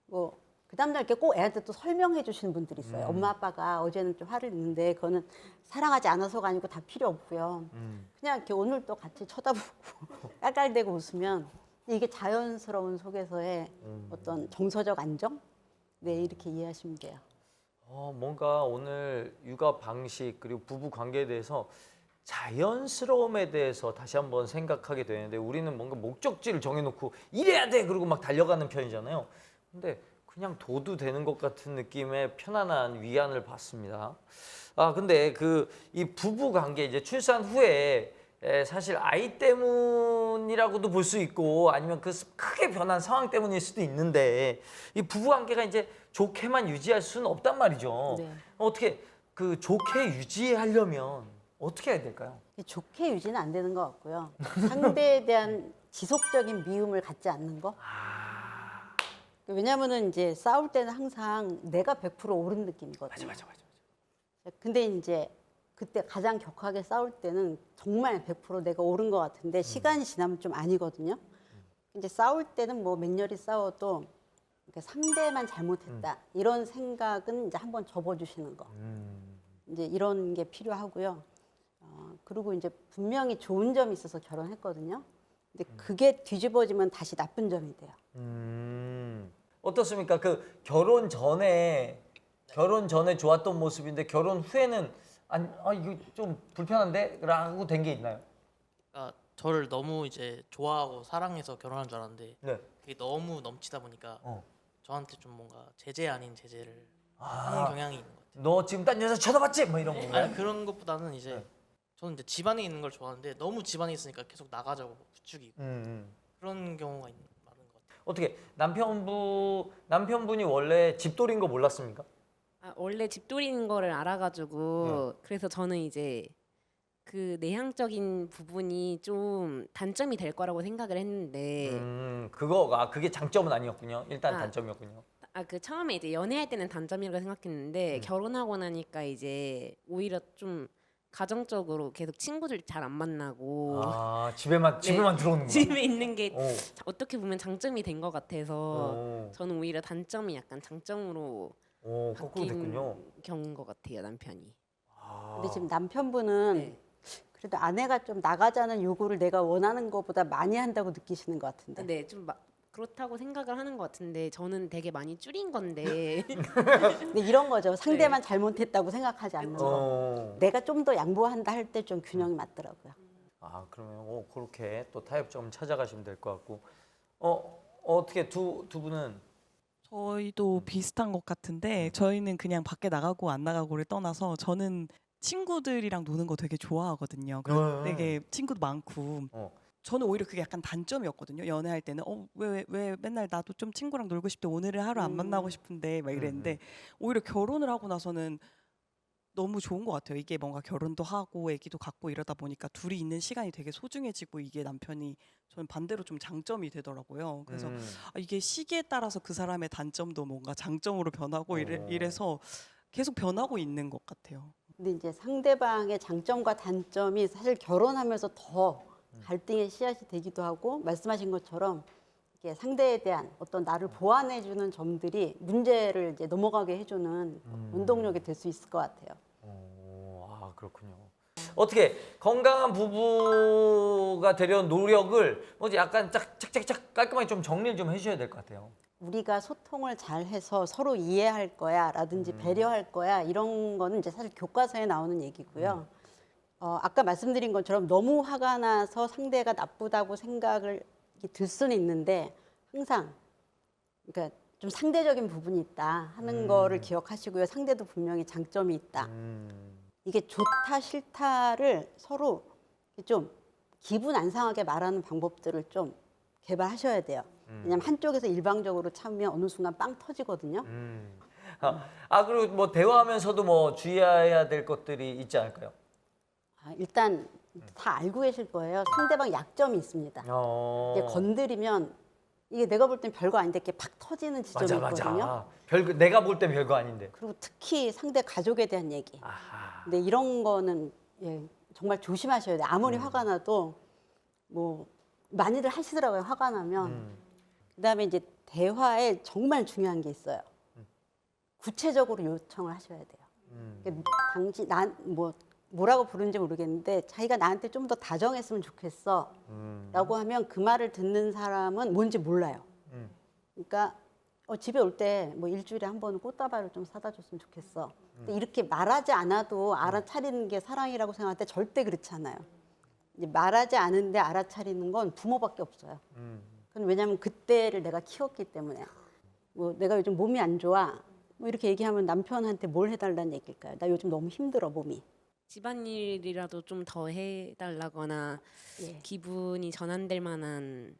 뭐 그 다음날 이렇게 꼭 애한테 또 설명해 주시는 분들이 있어요. 음. 엄마 아빠가 어제는 좀 화를 냈는데 그거는 사랑하지 않아서가 아니고 다 필요 없고요. 그냥 이렇게 오늘 또 같이 쳐다보고 깔깔대고 웃으면 이게 자연스러운 속에서의 어떤 정서적 안정? 네, 이렇게 이해하시면 돼요. 뭔가 오늘 육아 방식 그리고 부부 관계에 대해서 자연스러움에 대해서 다시 한번 생각하게 되는데 우리는 뭔가 목적지를 정해놓고 이래야 돼 그러고 막 달려가는 편이잖아요. 근데 그냥 둬도 되는 것 같은 느낌의 편안한 위안을 받습니다. 근데 이 부부 관계 이제 출산 후에 사실 아이 때문이라고도 볼 수 있고 아니면 그 크게 변한 상황 때문일 수도 있는데 이 부부 관계가 이제 좋게만 유지할 수는 없단 말이죠. 네. 어떻게 좋게 유지하려면 어떻게 해야 될까요? 좋게 유지는 안 되는 것 같고요. 상대에 대한 지속적인 미움을 갖지 않는 거. 왜냐면은 이제 싸울 때는 항상 내가 100% 옳은 느낌이거든요. 맞아. 근데 이제 그때 가장 격하게 싸울 때는 정말 100% 내가 옳은 것 같은데 시간이 지나면 좀 아니거든요. 이제 싸울 때는 뭐 맹렬히 싸워도 이렇게 상대만 잘못했다 이런 생각은 이제 한번 접어주시는 거. 이제 이런 게 필요하고요. 그리고 이제 분명히 좋은 점이 있어서 결혼했거든요. 근데 그게 뒤집어지면 다시 나쁜 점이 돼요. 어떻습니까? 결혼 전에 좋았던 모습인데 결혼 후에는 이거 좀 불편한데? 라고 된 게 있나요? 그러니까 저를 너무 이제 좋아하고 사랑해서 결혼한 줄 알았는데 네. 그게 너무 넘치다 보니까 저한테 좀 뭔가 제재 아닌 제재를 아. 하는 경향이 있는 것 같아요. 너 지금 딴 여자 쳐다봤지? 뭐 이런 건가요? 아니 그런 것보다는 이제 저는 이제 집안에 있는 걸 좋아하는데 너무 집안에 있으니까 계속 나가자고 부추기고 그런 경우가 많은 것 같아요. 어떻게 남편분이 원래 집돌이인 거 몰랐습니까? 원래 집돌이인 거를 알아가지고 그래서 저는 이제 그 내향적인 부분이 좀 단점이 될 거라고 생각을 했는데 그게 장점은 아니었군요. 일단 아. 단점이었군요. 그 처음에 이제 연애할 때는 단점이라고 생각했는데 결혼하고 나니까 이제 오히려 좀 가정적으로 계속 친구들 잘 안 만나고 집에만 들어오는구나. 집에 있는 게 오. 어떻게 보면 장점이 된 것 같아서 오. 저는 오히려 단점이 약간 장점으로 거꾸로 바뀐 됐군요. 경우인 것 같아요, 남편이. 근데 지금 남편분은 네. 그래도 아내가 좀 나가자는 요구를 내가 원하는 것보다 많이 한다고 느끼시는 것 같은데. 네, 좀 그렇다고 생각을 하는 것 같은데 저는 되게 많이 줄인 건데 근데 이런 거죠. 상대만 잘못했다고 생각하지 않는 거. 내가 좀 더 양보한다 할 때 좀 균형이 맞더라고요. 그러면 그렇게 또 타협점 찾아가시면 될 것 같고 어떻게 두 분은 저희도 비슷한 것 같은데 저희는 그냥 밖에 나가고 안 나가고를 떠나서 저는 친구들이랑 노는 거 되게 좋아하거든요. 그래서 되게 친구도 많고 저는 오히려 그게 약간 단점이었거든요. 연애할 때는 왜 맨날 나도 좀 친구랑 놀고 싶대 오늘은 하루 안 만나고 싶은데 막 이랬는데 오히려 결혼을 하고 나서는 너무 좋은 것 같아요. 이게 뭔가 결혼도 하고 아기도 갖고 이러다 보니까 둘이 있는 시간이 되게 소중해지고 이게 남편이 저는 반대로 좀 장점이 되더라고요. 그래서 이게 시기에 따라서 그 사람의 단점도 뭔가 장점으로 변하고 이래서 계속 변하고 있는 것 같아요. 근데 이제 상대방의 장점과 단점이 사실 결혼하면서 더 갈등의 씨앗이 되기도 하고 말씀하신 것처럼 이게 상대에 대한 어떤 나를 보완해주는 점들이 문제를 이제 넘어가게 해주는 원동력이 될 수 있을 것 같아요. 그렇군요. 어떻게 건강한 부부가 되려는 노력을 약간 착착착 깔끔하게 좀 정리를 좀 해주셔야 될 것 같아요. 우리가 소통을 잘 해서 서로 이해할 거야 라든지 배려할 거야 이런 거는 이제 사실 교과서에 나오는 얘기고요. 아까 말씀드린 것처럼 너무 화가 나서 상대가 나쁘다고 생각을 들 수는 있는데 항상 그러니까 좀 상대적인 부분이 있다 하는 거를 기억하시고요. 상대도 분명히 장점이 있다. 이게 좋다 싫다를 서로 좀 기분 안 상하게 말하는 방법들을 좀 개발하셔야 돼요. 왜냐하면 한쪽에서 일방적으로 참으면 어느 순간 빵 터지거든요. 그리고 뭐 대화하면서도 주의해야 될 것들이 있지 않을까요? 일단 다 알고 계실 거예요. 상대방 약점이 있습니다. 이게 건드리면 이게 내가 볼 땐 별거 아닌데 이렇게 팍 터지는 지점이 있거든요. 내가 볼 땐 별거 아닌데. 그리고 특히 상대 가족에 대한 얘기. 근데 이런 거는 정말 조심하셔야 돼요. 아무리 화가 나도 뭐 많이들 하시더라고요. 화가 나면. 그다음에 이제 대화에 정말 중요한 게 있어요. 구체적으로 요청을 하셔야 돼요. 그러니까 당신 뭐라고 부르는지 모르겠는데 자기가 나한테 좀 더 다정했으면 좋겠어 라고 하면 그 말을 듣는 사람은 뭔지 몰라요. 그러니까 집에 올 때 뭐 일주일에 한 번은 꽃다발을 좀 사다 줬으면 좋겠어. 근데 이렇게 말하지 않아도 알아차리는 게 사랑이라고 생각할 때 절대 그렇지 않아요. 이제 말하지 않은데 알아차리는 건 부모밖에 없어요. 그건 왜냐하면 그때를 내가 키웠기 때문에. 뭐 내가 요즘 몸이 안 좋아 뭐 이렇게 얘기하면 남편한테 뭘 해달라는 얘기일까요? 나 요즘 너무 힘들어 몸이. 집안일이라도 좀 더 해달라거나 예. 기분이 전환될 만한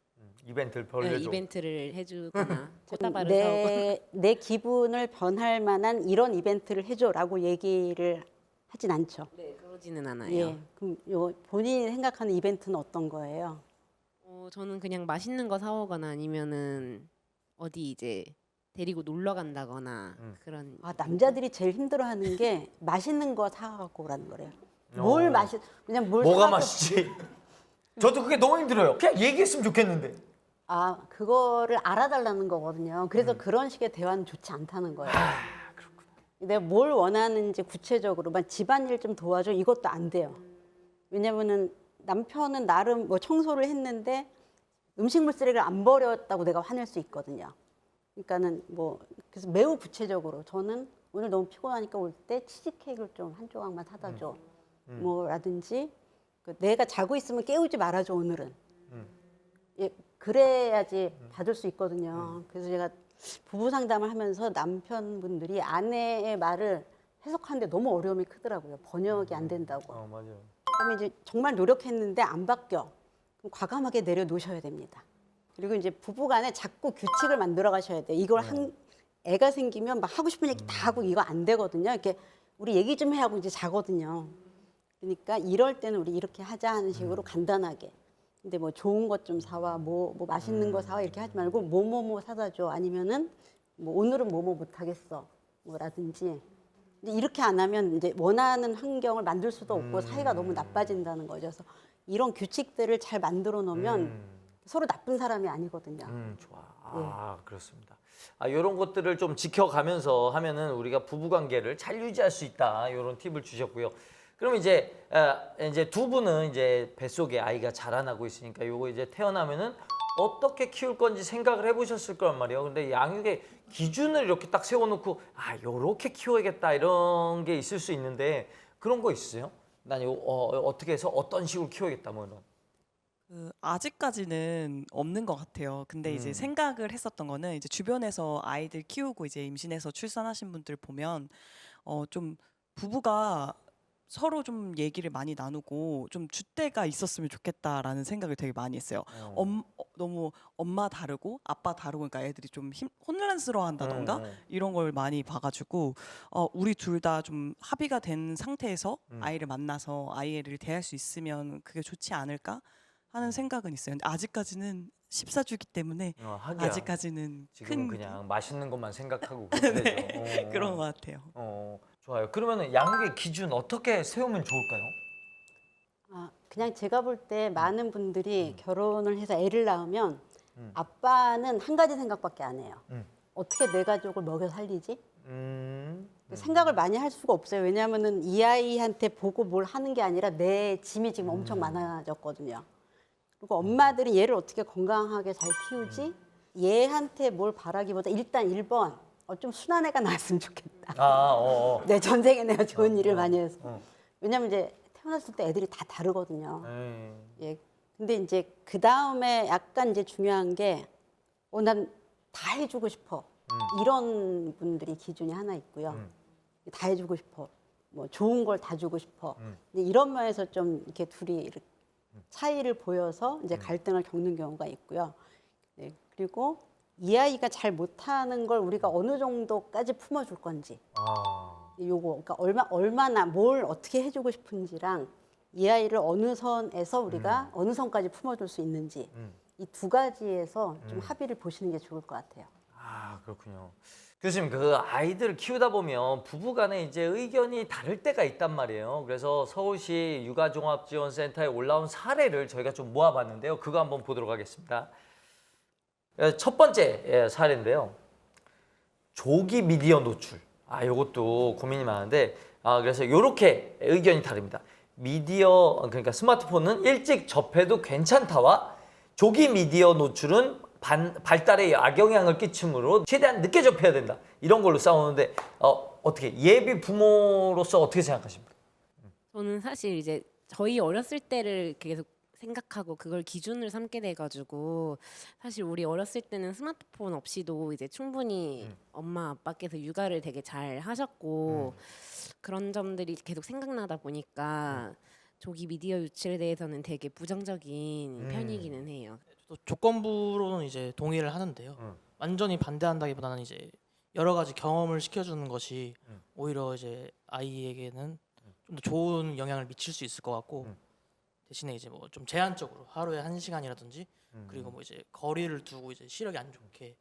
이벤트를 벌려줘. 이벤트를 해주거나 꽃다발을 사오거나. 내 기분을 변할 만한 이런 이벤트를 해줘라고 얘기를 하진 않죠. 네, 그러지는 않아요. 예. 그럼 본인이 생각하는 이벤트는 어떤 거예요? 저는 그냥 맛있는 거 사오거나 아니면은 어디 이제 데리고 놀러 간다거나 그런. 남자들이 제일 힘들어하는 게 맛있는 거 사갖고 오라는 거래요. 왜냐면 뭐가 맛있지? 저도 그게 너무 힘들어요. 그냥 얘기했으면 좋겠는데. 그거를 알아달라는 거거든요. 그래서 그런 식의 대화는 좋지 않다는 거예요. 그렇구나. 내가 뭘 원하는지 구체적으로 집안일 좀 도와줘 이것도 안 돼요. 왜냐면은 남편은 나름 뭐 청소를 했는데 음식물 쓰레기를 안 버렸다고 내가 화낼 수 있거든요. 그러니까는 그래서 매우 구체적으로 저는 오늘 너무 피곤하니까 올 때 치즈케이크를 좀 한 조각만 사다 줘. 뭐라든지 내가 자고 있으면 깨우지 말아줘 오늘은. 예, 그래야지 받을 수 있거든요. 그래서 제가 부부 상담을 하면서 남편분들이 아내의 말을 해석하는데 너무 어려움이 크더라고요. 번역이 안 된다고. 맞아요. 그다음에 이제 정말 노력했는데 안 바뀌어. 그럼 과감하게 내려놓으셔야 됩니다. 그리고 이제 부부간에 자꾸 규칙을 만들어 가셔야 돼요. 이걸 애가 생기면 막 하고 싶은 얘기 다 하고 이거 안 되거든요. 이렇게 우리 얘기 좀 해 하고 이제 자거든요. 그러니까 이럴 때는 우리 이렇게 하자 하는 식으로 간단하게. 근데 뭐 좋은 것 좀 사와, 뭐 맛있는 거 사와 이렇게 하지 말고 뭐뭐뭐 사다 줘. 아니면은 뭐 오늘은 뭐뭐 못 하겠어. 뭐라든지. 근데 이렇게 안 하면 이제 원하는 환경을 만들 수도 없고 사이가 너무 나빠진다는 거죠. 그래서 이런 규칙들을 잘 만들어 놓으면 서로 나쁜 사람이 아니거든요. 좋아. 그렇습니다. 이런 것들을 좀 지켜가면서 하면은 우리가 부부 관계를 잘 유지할 수 있다. 이런 팁을 주셨고요. 그럼 이제 두 분은 이제 뱃속에 아이가 자라나고 있으니까 요거 이제 태어나면은 어떻게 키울 건지 생각을 해보셨을 거란 말이에요. 근데 양육의 기준을 이렇게 딱 세워놓고 요렇게 키워야겠다 이런 게 있을 수 있는데 그런 거 있으세요? 난 이거 어떻게 해서 어떤 식으로 키워야겠다 뭐 이런. 아직까지는 없는 것 같아요. 근데 이제 생각을 했었던 거는 이제 주변에서 아이들 키우고 이제 임신해서 출산하신 분들 보면 좀 부부가 서로 좀 얘기를 많이 나누고 좀 줏대가 있었으면 좋겠다라는 생각을 되게 많이 했어요. 너무 엄마 다르고 아빠 다르고 그러니까 애들이 좀 혼란스러워한다던가 이런 걸 많이 봐가지고 우리 둘 다 좀 합의가 된 상태에서 아이를 만나서 아이를 대할 수 있으면 그게 좋지 않을까 하는 생각은 있어요. 근데 아직까지는 14주기 때문에 하기야. 아직까지는 지금은 큰 그냥 맛있는 것만 생각하고 그렇게 되죠. 그런 것 같아요. 좋아요. 그러면 양육의 기준 어떻게 세우면 좋을까요? 그냥 제가 볼 때 많은 분들이 결혼을 해서 애를 낳으면 아빠는 한 가지 생각밖에 안 해요. 어떻게 내 가족을 먹여 살리지? 생각을 많이 할 수가 없어요. 왜냐하면은 이 아이한테 보고 뭘 하는 게 아니라 내 짐이 지금 엄청 많아졌거든요. 그리고 엄마들이 얘를 어떻게 건강하게 잘 키우지? 얘한테 뭘 바라기보다 일단 1번 좀 순한 애가 나왔으면 좋겠다. 내 전생에 내가 좋은 일을 많이 해서. 왜냐면 이제 태어났을 때 애들이 다 다르거든요. 예. 근데 이제 그 다음에 약간 이제 중요한 게, 난 다 해주고 싶어. 이런 분들이 기준이 하나 있고요. 다 해주고 싶어. 뭐 좋은 걸 다 주고 싶어. 근데 이런 면에서 좀 이렇게 둘이 이렇게 차이를 보여서 이제 갈등을 겪는 경우가 있고요. 네. 그리고 이 아이가 잘 못하는 걸 우리가 어느 정도까지 품어줄 건지. 요거 그러니까 얼마나 뭘 어떻게 해주고 싶은지랑 이 아이를 어느 선에서 우리가 어느 선까지 품어줄 수 있는지 이 두 가지에서 좀 합의를 보시는 게 좋을 것 같아요. 그렇군요. 교수님, 그 아이들을 키우다 보면 부부간에 이제 의견이 다를 때가 있단 말이에요. 그래서 서울시 육아종합지원센터에 올라온 사례를 저희가 좀 모아봤는데요. 그거 한번 보도록 하겠습니다. 첫 번째 사례인데요. 조기 미디어 노출. 요것도 고민이 많은데 그래서 이렇게 의견이 다릅니다. 미디어 그러니까 스마트폰은 일찍 접해도 괜찮다와 조기 미디어 노출은 발달에 악영향을 끼치므로 최대한 늦게 접해야 된다. 이런 걸로 싸우는데 어떻게 예비 부모로서 어떻게 생각하십니까? 저는 사실 이제 저희 어렸을 때를 계속 생각하고 그걸 기준을 삼게 돼가지고 사실 우리 어렸을 때는 스마트폰 없이도 이제 충분히 엄마 아빠께서 육아를 되게 잘 하셨고 그런 점들이 계속 생각나다 보니까 조기 미디어 유출에 대해서는 되게 부정적인 편이기는 해요. 또 조건부로는 이제 동의를 하는데요. 완전히 반대한다기보다는 이제 여러 가지 경험을 시켜주는 것이 오히려 이제 아이에게는 좀 더 좋은 영향을 미칠 수 있을 것 같고 대신에 이제 뭐 좀 제한적으로 하루에 1시간이라든지 그리고 뭐 이제 거리를 두고 이제 시력이 안 좋게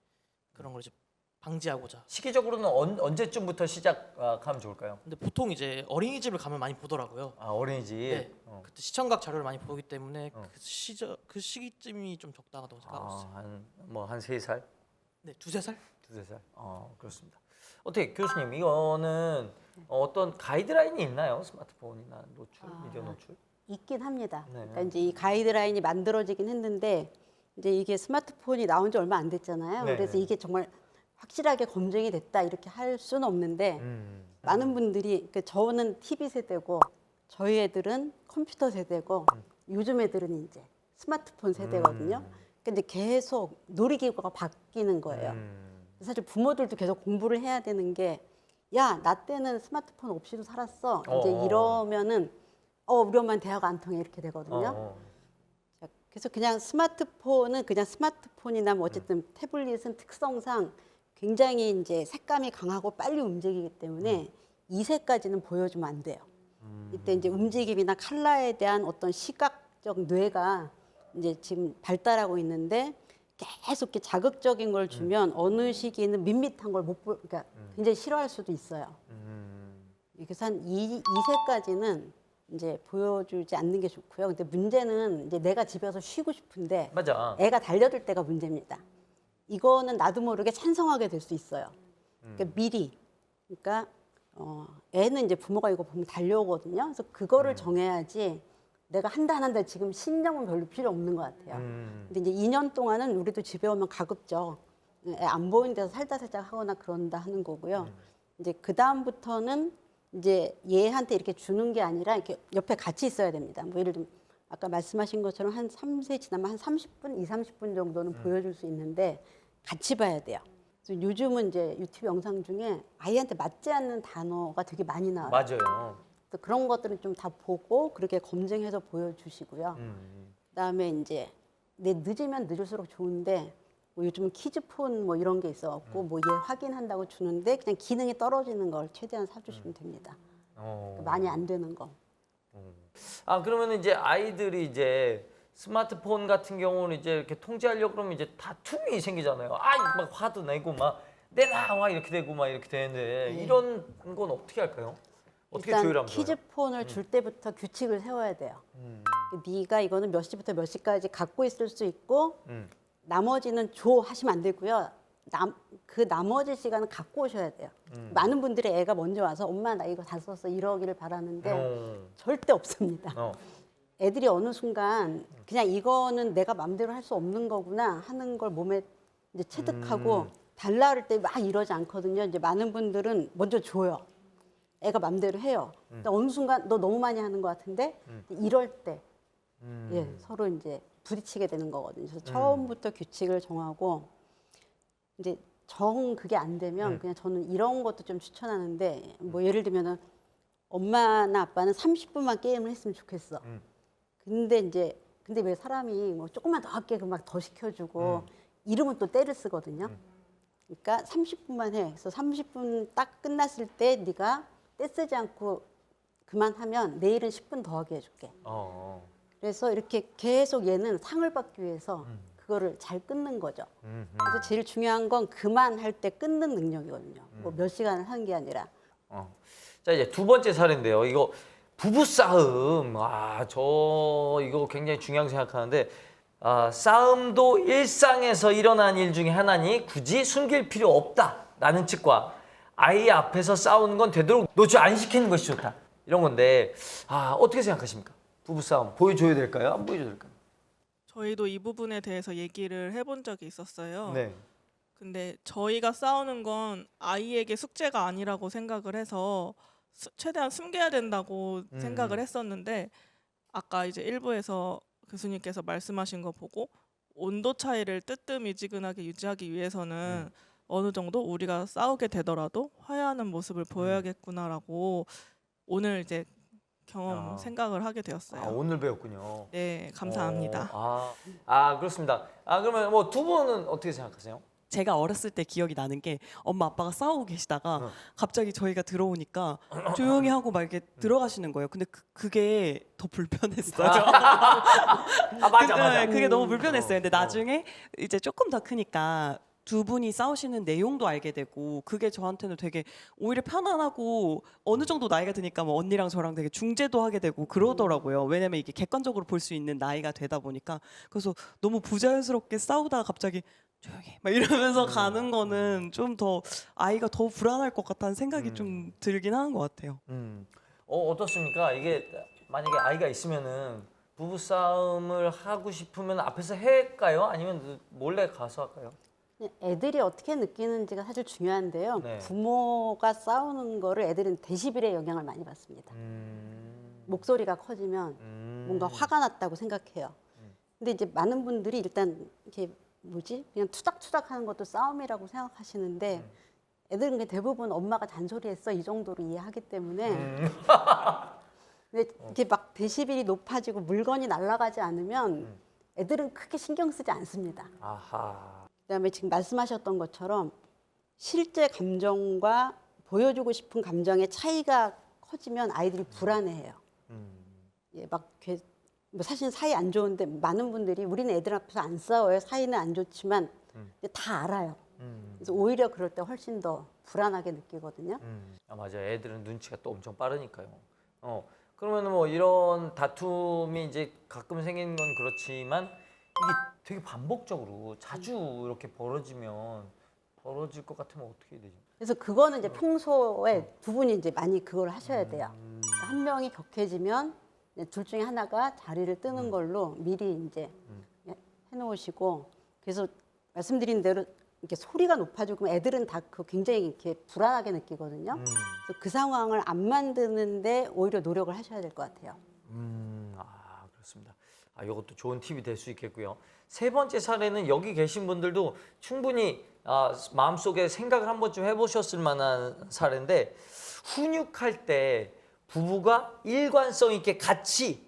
그런 걸 이제 방지하고자. 시기적으로는 언제쯤부터 시작하면 좋을까요? 근데 보통 이제 어린이집을 가면 많이 보더라고요. 어린이집. 네. 그때 시청각 자료를 많이 보기 때문에 그 시기쯤이 좀 적당하다고 생각하고 있어요. 한 3살? 네, 2-3살? 2-3살. 그렇습니다. 어떻게 교수님 이거는 어떤 가이드라인이 있나요? 스마트폰이나 노출, 미디어 노출? 있긴 합니다. 네. 그러니까 이제 이 가이드라인이 만들어지긴 했는데 이제 이게 스마트폰이 나온 지 얼마 안 됐잖아요. 네. 그래서 이게 정말 확실하게 검증이 됐다 이렇게 할 수는 없는데 많은 분들이 그러니까 저는 TV 세대고 저희 애들은 컴퓨터 세대고 요즘 애들은 이제 스마트폰 세대거든요. 그러니까 이제 계속 놀이기구가 바뀌는 거예요. 사실 부모들도 계속 공부를 해야 되는 게 야, 나 때는 스마트폰 없이도 살았어. 이제 이러면은 우리 엄마는 대화가 안 통해 이렇게 되거든요. 자, 그래서 그냥 스마트폰은 그냥 스마트폰이나 뭐 어쨌든 태블릿은 특성상 굉장히 이제 색감이 강하고 빨리 움직이기 때문에 2세까지는 보여주면 안 돼요. 이때 이제 움직임이나 컬러에 대한 어떤 시각적 뇌가 이제 지금 발달하고 있는데 계속 이렇게 자극적인 걸 주면 어느 시기에는 밋밋한 걸 못 보, 그러니까 굉장히 싫어할 수도 있어요. 그래서 한 2세까지는 이제 보여주지 않는 게 좋고요. 근데 문제는 이제 내가 집에서 쉬고 싶은데 맞아. 애가 달려들 때가 문제입니다. 이거는 나도 모르게 찬성하게 될 수 있어요. 그러니까 미리. 그러니까 애는 이제 부모가 이거 보면 달려오거든요. 그래서 그거를 정해야지 내가 한다 안 한다 지금 신념은 별로 필요 없는 것 같아요. 근데 이제 2년 동안은 우리도 집에 오면 가급적 애 안 보이는 데서 살짝 하거나 그런다 하는 거고요. 이제 그 다음부터는 이제 얘한테 이렇게 주는 게 아니라 이렇게 옆에 같이 있어야 됩니다. 뭐 예를 들면 아까 말씀하신 것처럼 한 3세 지나면 한 30분, 30분 정도는 보여줄 수 있는데 같이 봐야 돼요. 그래서 요즘은 이제 유튜브 영상 중에 아이한테 맞지 않는 단어가 되게 많이 나와요. 맞아요. 그래서 그런 것들은 좀 다 보고 그렇게 검증해서 보여주시고요. 그다음에 이제 늦으면 늦을수록 좋은데 뭐 요즘은 키즈폰 뭐 이런 게 있어갖고 뭐 얘 확인한다고 주는데 그냥 기능이 떨어지는 걸 최대한 사주시면 됩니다. 많이 안 되는 거. 그러면 이제 아이들이 이제 스마트폰 같은 경우는 이제 이렇게 통제하려고 그러면 이제 다툼이 생기잖아요. 막 화도 내고 막 내놔 이렇게 되고 막 이렇게 되는데 이런 건 어떻게 할까요? 어떻게 일단 조율하면 좋아요? 키즈폰을 줄 때부터 규칙을 세워야 돼요. 네가 이거는 몇 시부터 몇 시까지 갖고 있을 수 있고 나머지는 줘 하시면 안 되고요. 그 나머지 시간은 갖고 오셔야 돼요. 많은 분들이 애가 먼저 와서 엄마 나 이거 다 썼어 이러기를 바라는데 절대 없습니다. 애들이 어느 순간 그냥 이거는 내가 맘대로 할 수 없는 거구나 하는 걸 몸에 이제 체득하고 달라 그럴 때 막 이러지 않거든요. 이제 많은 분들은 먼저 줘요. 애가 맘대로 해요. 근데 어느 순간 너 너무 많이 하는 것 같은데 이럴 때 예, 서로 이제 부딪히게 되는 거거든요. 그래서 처음부터 규칙을 정하고 이제 그게 안 되면 그냥 저는 이런 것도 좀 추천하는데 뭐 예를 들면은 엄마나 아빠는 30분만 게임을 했으면 좋겠어. 근데 왜 사람이 뭐 조금만 더 할게 막 더 시켜주고 이러면 또 때를 쓰거든요. 그러니까 30분만 해. 그래서 30분 딱 끝났을 때 네가 때 쓰지 않고 그만하면 내일은 10분 더 하게 해줄게. 그래서 이렇게 계속 얘는 상을 받기 위해서 그거를 잘 끊는 거죠. 그래서 제일 중요한 건 그만할 때 끊는 능력이거든요. 뭐 몇 시간을 하는 게 아니라. 자 이제 두 번째 사례인데요. 이거 부부 싸움. 저 이거 굉장히 중요하게 생각하는데 싸움도 일상에서 일어난 일 중에 하나니 굳이 숨길 필요 없다라는 측과 아이 앞에서 싸우는 건 되도록 노출 안 시키는 것이 좋다. 이런 건데 어떻게 생각하십니까? 부부싸움 보여줘야 될까요? 안 보여줘야 될까요? 저희도 이 부분에 대해서 얘기를 해본 적이 있었어요. 네. 근데 저희가 싸우는 건 아이에게 숙제가 아니라고 생각을 해서 최대한 숨겨야 된다고 생각을 했었는데 아까 이제 일부에서 교수님께서 말씀하신 거 보고 온도 차이를 뜨뜻미지근하게 유지하기 위해서는 어느 정도 우리가 싸우게 되더라도 화해하는 모습을 보여야겠구나라고 오늘 이제 경험 생각을 하게 되었어요. 오늘 배웠군요. 네, 감사합니다. 그렇습니다. 그러면 뭐 두 분은 어떻게 생각하세요? 제가 어렸을 때 기억이 나는 게 엄마 아빠가 싸우고 계시다가 갑자기 저희가 들어오니까 조용히 하고 막 이렇게 들어가시는 거예요. 근데 그게 더 불편했어요. 맞아. 네, 그게 너무 불편했어요. 근데 나중에 이제 조금 더 크니까 두 분이 싸우시는 내용도 알게 되고 그게 저한테는 되게 오히려 편안하고 어느 정도 나이가 드니까 뭐 언니랑 저랑 되게 중재도 하게 되고 그러더라고요. 왜냐면 이게 객관적으로 볼 수 있는 나이가 되다 보니까 그래서 너무 부자연스럽게 싸우다가 갑자기 조용히 막 이러면서 가는 거는 좀 더 아이가 더 불안할 것 같다는 생각이 좀 들긴 하는 것 같아요. 어떻습니까? 이게 만약에 아이가 있으면은 부부 싸움을 하고 싶으면 앞에서 할까요? 아니면 몰래 가서 할까요? 애들이 어떻게 느끼는지가 사실 중요한데요. 네. 부모가 싸우는 거를 애들은 데시벨의 영향을 많이 받습니다. 목소리가 커지면 뭔가 화가 났다고 생각해요. 근데 이제 많은 분들이 일단 이렇게 그냥 투닥투닥 하는 것도 싸움이라고 생각하시는데 애들은 그냥 대부분 엄마가 잔소리했어 이 정도로 이해하기 때문에 근데 이렇게 막 데시벨이 높아지고 물건이 날아가지 않으면 애들은 크게 신경 쓰지 않습니다. 그다음에 지금 말씀하셨던 것처럼 실제 감정과 보여주고 싶은 감정의 차이가 커지면 아이들이 불안해해요. 뭐 사실 사이 안 좋은데 많은 분들이 우리는 애들 앞에서 안 싸워요. 사이는 안 좋지만 다 알아요. 그래서 오히려 그럴 때 훨씬 더 불안하게 느끼거든요. 맞아요. 애들은 눈치가 또 엄청 빠르니까요. 그러면 뭐 이런 다툼이 이제 가끔 생기는 건 그렇지만 이게 되게 반복적으로 자주 이렇게 벌어질 것 같으면 어떻게 해야 되죠? 그래서 그거는 이제 평소에 두 분이 이제 많이 그걸 하셔야 돼요. 한 명이 격해지면 둘 중에 하나가 자리를 뜨는 걸로 미리 이제 해놓으시고 그래서 말씀드린 대로 이렇게 소리가 높아지고 애들은 다 그 굉장히 이렇게 불안하게 느끼거든요. 그래서 그 상황을 안 만드는데 오히려 노력을 하셔야 될 것 같아요. 그렇습니다. 이것도 좋은 팁이 될 수 있겠고요. 세 번째 사례는 여기 계신 분들도 충분히 마음속에 생각을 한 번쯤 해보셨을 만한 사례인데 훈육할 때 부부가 일관성 있게 같이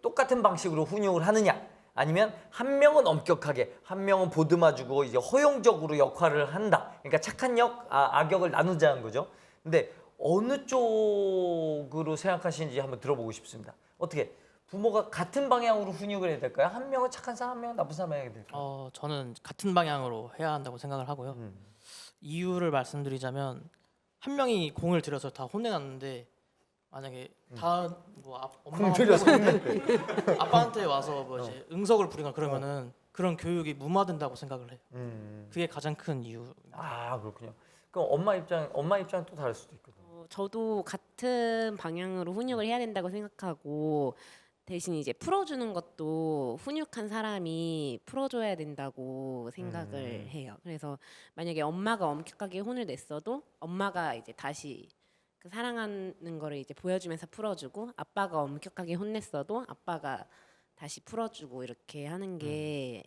똑같은 방식으로 훈육을 하느냐 아니면 한 명은 엄격하게 한 명은 보듬어주고 이제 허용적으로 역할을 한다. 그러니까 착한 악역을 나누자는 거죠. 근데 어느 쪽으로 생각하시는지 한번 들어보고 싶습니다. 어떻게 부모가 같은 방향으로 훈육을 해야 될까요? 한 명은 착한 사람, 한 명은 나쁜 사람 해야 될까요? 저는 같은 방향으로 해야 한다고 생각을 하고요. 이유를 말씀드리자면 한 명이 공을 들여서 다 혼내놨는데 만약에 다 뭐 엄마가 아빠한테 와서 뭐 이제 응석을 부리거나 그러면은 그런 교육이 무마된다고 생각을 해요. 그게 가장 큰 이유. 그렇군요. 그럼 엄마 입장 또 다를 수도 있거든요. 저도 같은 방향으로 훈육을 해야 된다고 생각하고 대신 이제 풀어주는 것도 훈육한 사람이 풀어줘야 된다고 생각을 해요. 그래서 만약에 엄마가 엄격하게 혼을 냈어도 엄마가 이제 다시 그 사랑하는 거를 이제 보여주면서 풀어주고 아빠가 엄격하게 혼냈어도 아빠가 다시 풀어주고 이렇게 하는 게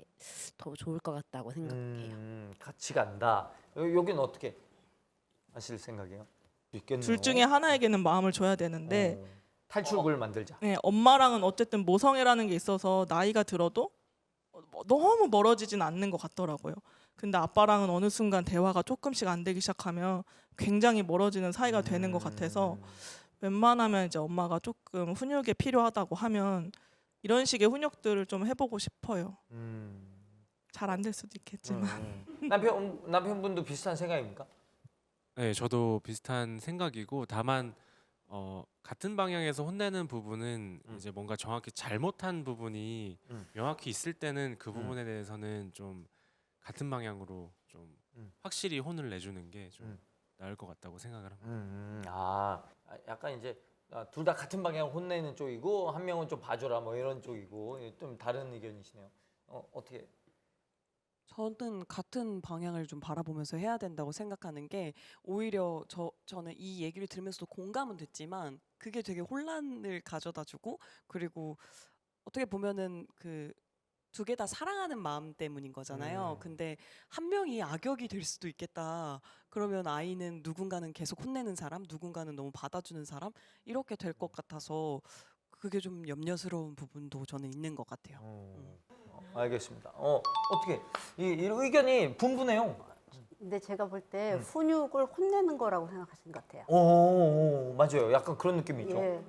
더 좋을 것 같다고 생각해요. 같이 간다. 여기는 어떻게 하실 생각이에요? 있겠네요. 둘 중에 하나에게는 마음을 줘야 되는데 탈출구를 만들자. 네, 엄마랑은 어쨌든 모성애라는 게 있어서 나이가 들어도 너무 멀어지진 않는 것 같더라고요. 근데 아빠랑은 어느 순간 대화가 조금씩 안 되기 시작하면 굉장히 멀어지는 사이가 되는 것 같아서 웬만하면 이제 엄마가 조금 훈육이 필요하다고 하면 이런 식의 훈육들을 좀 해보고 싶어요. 잘 안 될 수도 있겠지만. 남편분도 비슷한 생각입니까? 네, 저도 비슷한 생각이고 다만 같은 방향에서 혼내는 부분은 이제 뭔가 정확히 잘못한 부분이 명확히 있을 때는 그 부분에 대해서는 좀 같은 방향으로 좀 확실히 혼을 내주는 게 좀 나을 것 같다고 생각을 합니다. 약간 이제 둘 다 같은 방향 혼내는 쪽이고 한 명은 좀 봐줘라 뭐 이런 쪽이고 좀 다른 의견이시네요. 어떻게? 저는 같은 방향을 좀 바라보면서 해야 된다고 생각하는 게 오히려 저는 이 얘기를 들으면서도 공감은 됐지만 그게 되게 혼란을 가져다주고 그리고 어떻게 보면은 그 두 개 다 사랑하는 마음 때문인 거잖아요. 근데 한 명이 악역이 될 수도 있겠다. 그러면 아이는 누군가는 계속 혼내는 사람, 누군가는 너무 받아주는 사람 이렇게 될 것 같아서 그게 좀 염려스러운 부분도 저는 있는 것 같아요. 알겠습니다. 어떻게 이 의견이 분분해요. 근데 제가 볼 때 훈육을 혼내는 거라고 생각하시는 것 같아요. 맞아요. 약간 그런 느낌이 있죠. 예.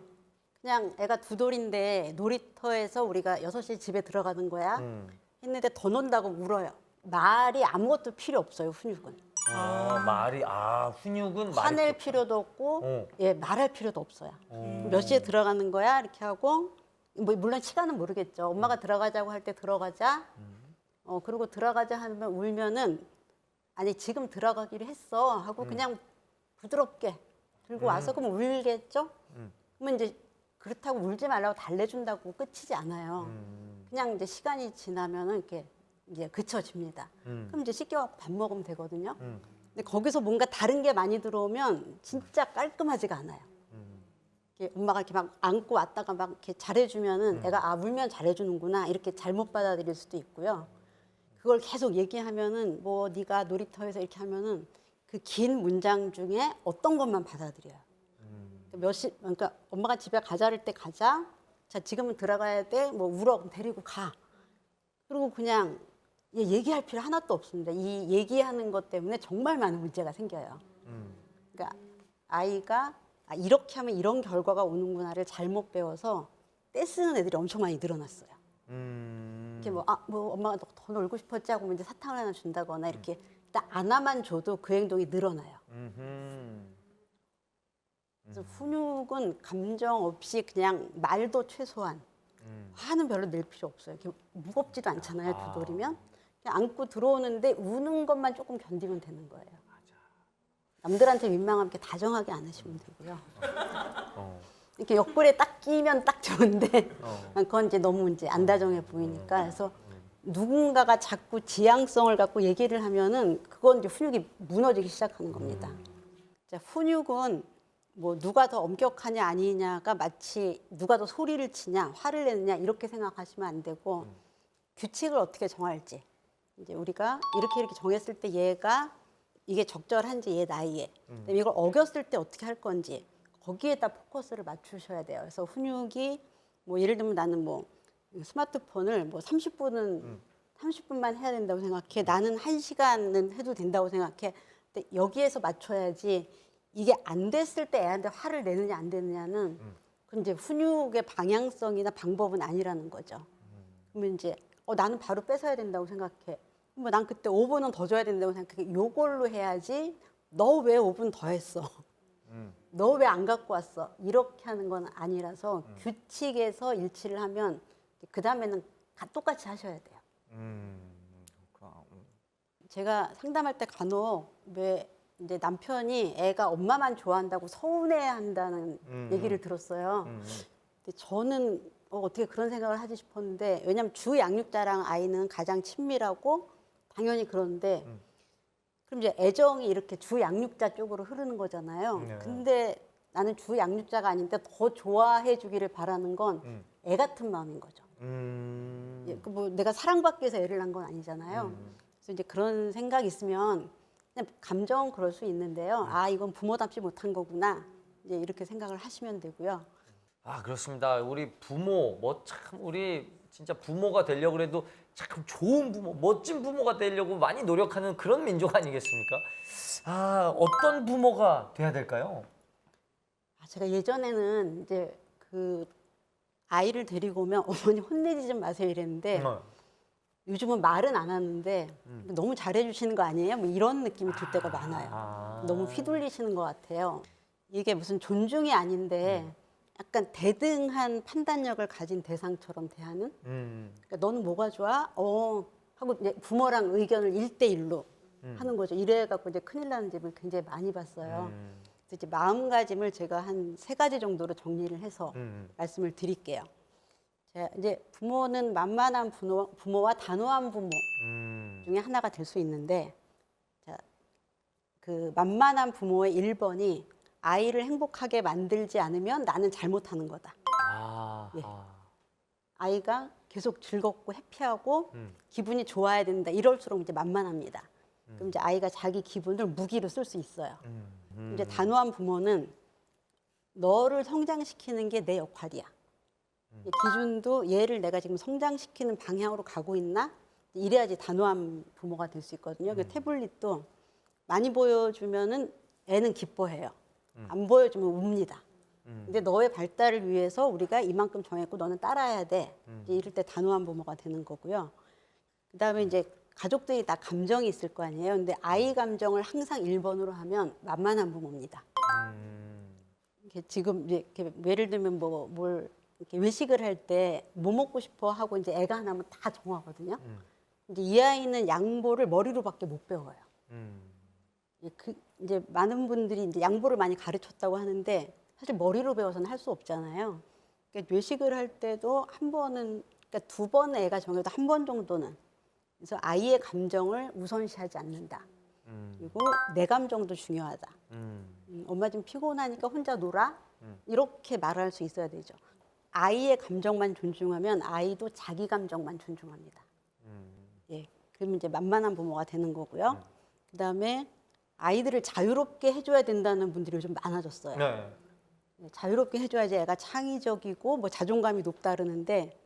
그냥 애가 두 돌인데 놀이터에서 우리가 6시에 집에 들어가는 거야. 했는데 더 논다고 울어요. 말이 아무것도 필요 없어요, 훈육은. 훈육은 말이 화낼 필요도 없고 어. 예, 말할 필요도 없어요. 몇 시에 들어가는 거야? 이렇게 하고 뭐 물론 시간은 모르겠죠. 엄마가 들어가자고 할 때 들어가자. 그리고 들어가자 하면 울면은 아니 지금 들어가기로 했어 하고 그냥 부드럽게 들고 와서 그러면 울겠죠? 그러면 이제 그렇다고 울지 말라고 달래준다고 끝이지 않아요. 그냥 이제 시간이 지나면은 이렇게 이제 그쳐집니다. 그럼 이제 씻겨갖고 밥 먹으면 되거든요. 근데 거기서 뭔가 다른 게 많이 들어오면 진짜 깔끔하지가 않아요. 이렇게 엄마가 이렇게 막 안고 왔다가 막 이렇게 잘해주면은 애가 울면 잘해주는구나 이렇게 잘못 받아들일 수도 있고요. 그걸 계속 얘기하면은 뭐 네가 놀이터에서 이렇게 하면은 그 긴 문장 중에 어떤 것만 받아들여요. 그러니까 엄마가 집에 가자 할 때 가자. 자 지금은 들어가야 돼. 뭐 울어 그럼 데리고 가. 그리고 그냥 얘기할 필요 하나도 없습니다. 이 얘기하는 것 때문에 정말 많은 문제가 생겨요. 그러니까 아이가 이렇게 하면 이런 결과가 오는구나를 잘못 배워서 떼쓰는 애들이 엄청 많이 늘어났어요. 이렇게 뭐 엄마가 더 놀고 싶었지 하고 이제 사탕을 하나 준다거나 이렇게 딱 하나만 줘도 그 행동이 늘어나요. 그래서 훈육은 감정 없이 그냥 말도 최소한 화는 별로 낼 필요 없어요. 이렇게 무겁지도 않잖아요. 두 돌이면 그냥 안고 들어오는데 우는 것만 조금 견디면 되는 거예요. 남들한테 민망하면 이렇게 다정하게 안 하시면 되고요. 이렇게 옆구리에 딱 끼면 딱 좋은데 그건 이제 너무 이제 안 다정해 보이니까 그래서 누군가가 자꾸 지향성을 갖고 얘기를 하면은 그건 이제 훈육이 무너지기 시작하는 겁니다. 자, 훈육은 뭐 누가 더 엄격하냐 아니냐가 마치 누가 더 소리를 치냐 화를 내느냐 이렇게 생각하시면 안 되고 규칙을 어떻게 정할지 이제 우리가 이렇게 정했을 때 얘가 이게 적절한지 얘 나이에 그다음에 이걸 어겼을 때 어떻게 할 건지 거기에다 포커스를 맞추셔야 돼요. 그래서 훈육이 뭐 예를 들면 나는 뭐 스마트폰을 뭐 30분만 해야 된다고 생각해. 나는 1시간은 해도 된다고 생각해. 근데 여기에서 맞춰야지 이게 안 됐을 때 애한테 화를 내느냐 안 내느냐는 그건 이제 훈육의 방향성이나 방법은 아니라는 거죠. 그러면 이제 나는 바로 뺏어야 된다고 생각해. 뭐 난 그때 5분은 더 줘야 된다고 생각해. 요걸로 해야지. 너 왜 5분 더 했어? 너 왜 안 갖고 왔어? 이렇게 하는 건 아니라서 규칙에서 일치를 하면 그 다음에는 다 똑같이 하셔야 돼요. 제가 상담할 때 간혹 왜 이제 남편이 애가 엄마만 좋아한다고 서운해한다는 얘기를 들었어요. 근데 저는 어떻게 그런 생각을 하지 싶었는데 왜냐하면 주 양육자랑 아이는 가장 친밀하고 당연히 그런데 그럼 이제 애정이 이렇게 주 양육자 쪽으로 흐르는 거잖아요. 네. 근데 나는 주 양육자가 아닌데 더 좋아해 주기를 바라는 건 애 같은 마음인 거죠. 뭐 내가 사랑받기 위해서 애를 낳은 건 아니잖아요. 그래서 이제 그런 생각이 있으면 그냥 감정은 그럴 수 있는데요. 이건 부모답지 못한 거구나. 이제 이렇게 생각을 하시면 되고요. 그렇습니다. 우리 부모 우리 진짜 부모가 되려고 해도 참 좋은 부모, 멋진 부모가 되려고 많이 노력하는 그런 민족 아니겠습니까? 어떤 부모가 돼야 될까요? 제가 예전에는 이제 그 아이를 데리고 오면 어머니 혼내지 좀 마세요 이랬는데 요즘은 말은 안 하는데 너무 잘해주시는 거 아니에요? 뭐 이런 느낌이 들 때가 많아요. 너무 휘둘리시는 것 같아요. 이게 무슨 존중이 아닌데 약간 대등한 판단력을 가진 대상처럼 대하는. 그러니까 너는 뭐가 좋아? 하고 이제 부모랑 의견을 1대1로 하는 거죠. 이래 갖고 이제 큰일 나는 집을 굉장히 많이 봤어요. 그래서 이제 마음가짐을 제가 한 3가지 정도로 정리를 해서 말씀을 드릴게요. 자, 이제 부모는 만만한 부모와 단호한 부모 중에 하나가 될 수 있는데, 자, 그 만만한 부모의 1번이 아이를 행복하게 만들지 않으면 나는 잘못하는 거다. 예. 아이가 계속 즐겁고 해피하고 기분이 좋아야 된다. 이럴수록 이제 만만합니다. 그럼 이제 아이가 자기 기분을 무기로 쓸 수 있어요. 이제 단호한 부모는 너를 성장시키는 게 내 역할이야. 기준도 얘를 내가 지금 성장시키는 방향으로 가고 있나? 이래야지 단호한 부모가 될 수 있거든요. 그 태블릿도 많이 보여주면은 애는 기뻐해요. 안 보여주면 웁니다. 근데 너의 발달을 위해서 우리가 이만큼 정했고 너는 따라야 돼. 이제 이럴 때 단호한 부모가 되는 거고요. 그다음에 이제 가족들이 다 감정이 있을 거 아니에요. 근데 아이 감정을 항상 1번으로 하면 만만한 부모입니다. 이렇게 지금 이렇게 예를 들면 뭘 이렇게 외식을 할 때 뭐 먹고 싶어 하고 이제 애가 하나면 다 정하거든요. 이제 이 아이는 양보를 머리로밖에 못 배워요. 이제 많은 분들이 이제 양보를 많이 가르쳤다고 하는데 사실 머리로 배워서는 할 수 없잖아요. 그러니까 외식을 할 때도 한 번은, 그러니까 2번 애가 정해도 1번 정도는, 그래서 아이의 감정을 우선시하지 않는다. 그리고 내 감정도 중요하다. 엄마 좀 피곤하니까 혼자 놀아. 이렇게 말할 수 있어야 되죠. 아이의 감정만 존중하면 아이도 자기 감정만 존중합니다. 예, 그러면 이제 만만한 부모가 되는 거고요. 그다음에 아이들을 자유롭게 해줘야 된다는 분들이 요즘 많아졌어요. 네, 자유롭게 해줘야지 애가 창의적이고 뭐 자존감이 높다 그러는데,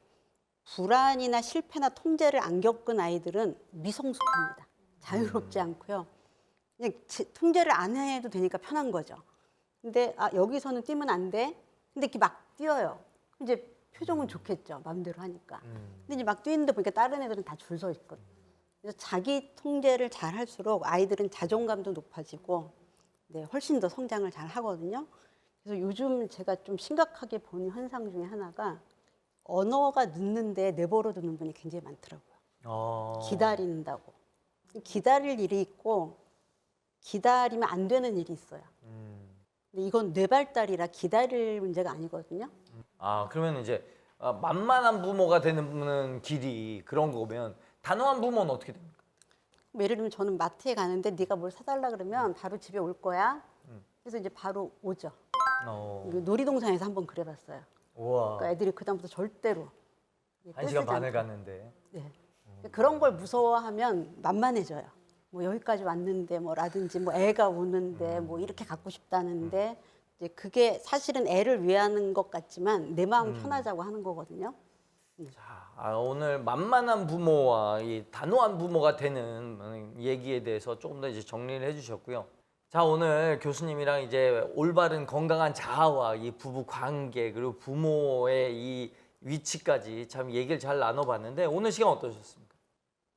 불안이나 실패나 통제를 안 겪은 아이들은 미성숙합니다. 자유롭지 않고요. 그냥 통제를 안 해도 되니까 편한 거죠. 근데 여기서는 뛰면 안 돼. 근데 이렇게 막 뛰어요. 이제 표정은 좋겠죠. 마음대로 하니까. 근데 이제 막 뛰는데 보니까 다른 애들은 다 줄 서 있거든요. 그래서 자기 통제를 잘 할수록 아이들은 자존감도 높아지고, 네, 훨씬 더 성장을 잘 하거든요. 그래서 요즘 제가 좀 심각하게 보는 현상 중에 하나가 언어가 늦는데 내버려 두는 분이 굉장히 많더라고요. 기다린다고. 기다릴 일이 있고 기다리면 안 되는 일이 있어요. 근데 이건 뇌 발달이라 기다릴 문제가 아니거든요. 그러면 이제 만만한 부모가 되는 길이 그런 거면 단호한 부모는 어떻게 됩니까? 예를 들면 저는 마트에 가는데 네가 뭘 사달라 그러면 바로 집에 올 거야. 그래서 이제 바로 오죠. 놀이동산에서 한번 그래봤어요. 우와. 그러니까 애들이 그다음부터 절대로 1시간 반을 갔는데. 네. 그런 걸 무서워하면 만만해져요. 뭐 여기까지 왔는데 뭐라든지 뭐 애가 오는데 뭐 이렇게 갖고 싶다는데, 이제 그게 사실은 애를 위하는 것 같지만 내 마음 편하자고 하는 거거든요. 오늘 만만한 부모와 이 단호한 부모가 되는 얘기에 대해서 조금 더 이제 정리를 해주셨고요. 자, 오늘 교수님이랑 이제 올바른 건강한 자아와 이 부부 관계 그리고 부모의 이 위치까지 참 얘기를 잘 나눠봤는데, 오늘 시간 어떠셨습니까?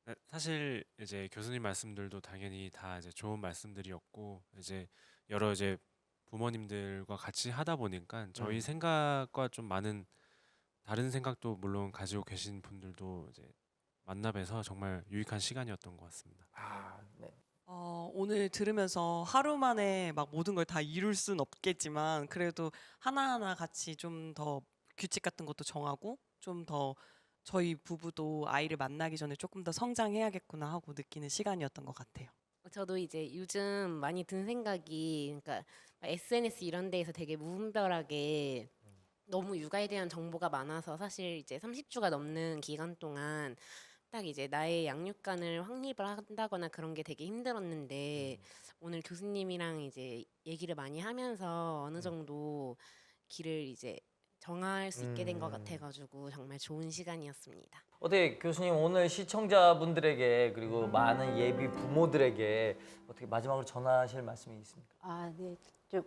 네, 사실 이제 교수님 말씀들도 당연히 다 이제 좋은 말씀들이었고, 이제 여러 이제 부모님들과 같이 하다 보니까 저희 생각과 좀 많은 다른 생각도 물론 가지고 계신 분들도 이제 만나 뵈서 정말 유익한 시간이었던 것 같습니다. 네. 오늘 들으면서 하루 만에 막 모든 걸 다 이룰 순 없겠지만 그래도 하나하나 같이 좀 더 규칙 같은 것도 정하고 좀 더 저희 부부도 아이를 만나기 전에 조금 더 성장해야겠구나 하고 느끼는 시간이었던 것 같아요. 저도 이제 요즘 많이 든 생각이, 그러니까 SNS 이런 데에서 되게 무분별하게 너무 육아에 대한 정보가 많아서 사실 이제 30주가 넘는 기간 동안 딱 이제 나의 양육관을 확립을 한다거나 그런 게 되게 힘들었는데, 오늘 교수님이랑 이제 얘기를 많이 하면서 어느 정도 길을 이제 정할 수 있게 된 것 같아가지고 정말 좋은 시간이었습니다. 어떻게 교수님 오늘 시청자분들에게 그리고 많은 예비 부모들에게 어떻게 마지막으로 전하실 말씀이 있습니까? 네.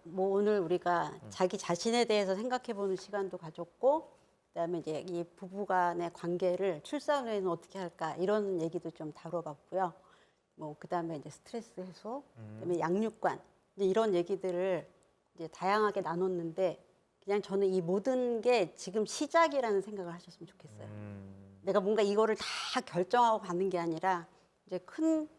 뭐 오늘 우리가 자기 자신에 대해서 생각해보는 시간도 가졌고, 그다음에 이제 이 부부간의 관계를 출산 후에는 어떻게 할까 이런 얘기도 좀 다뤄봤고요. 뭐 그다음에 이제 스트레스 해소, 그다음에 양육관, 이제 이런 얘기들을 이제 다양하게 나눴는데, 그냥 저는 이 모든 게 지금 시작이라는 생각을 하셨으면 좋겠어요. 내가 뭔가 이거를 다 결정하고 가는 게 아니라 이제 큰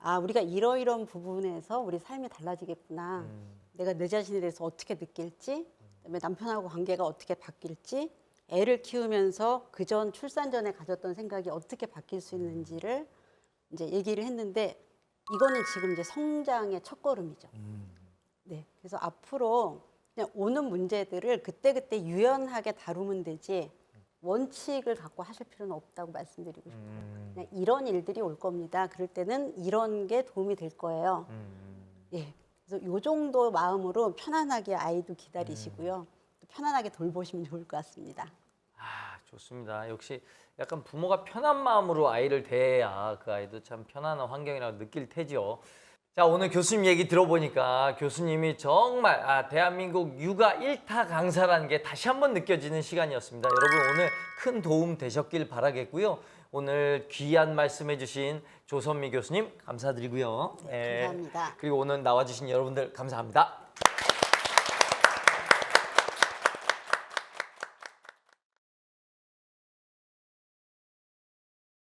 아, 우리가 이러이러한 부분에서 우리 삶이 달라지겠구나. 내가 내 자신에 대해서 어떻게 느낄지, 그다음에 남편하고 관계가 어떻게 바뀔지, 애를 키우면서 그전 출산 전에 가졌던 생각이 어떻게 바뀔 수 있는지를 이제 얘기를 했는데 이거는 지금 이제 성장의 첫걸음이죠. 네, 그래서 앞으로 그냥 오는 문제들을 그때그때 유연하게 다루면 되지 원칙을 갖고 하실 필요는 없다고 말씀드리고 싶어요. 그냥 이런 일들이 올 겁니다. 그럴 때는 이런 게 도움이 될 거예요. 예, 그래서 요 정도 마음으로 편안하게 아이도 기다리시고요. 또 편안하게 돌보시면 좋을 것 같습니다. 아, 좋습니다. 역시 약간 부모가 편한 마음으로 아이를 대해야 그 아이도 참 편안한 환경이라고 느낄 테죠. 자, 오늘 교수님 얘기 들어보니까 교수님이 정말 대한민국 육아 1타 강사라는 게 다시 한번 느껴지는 시간이었습니다. 여러분 오늘 큰 도움 되셨길 바라겠고요. 오늘 귀한 말씀해 주신 조선미 교수님 감사드리고요. 네, 감사합니다. 그리고 오늘 나와주신 여러분들 감사합니다.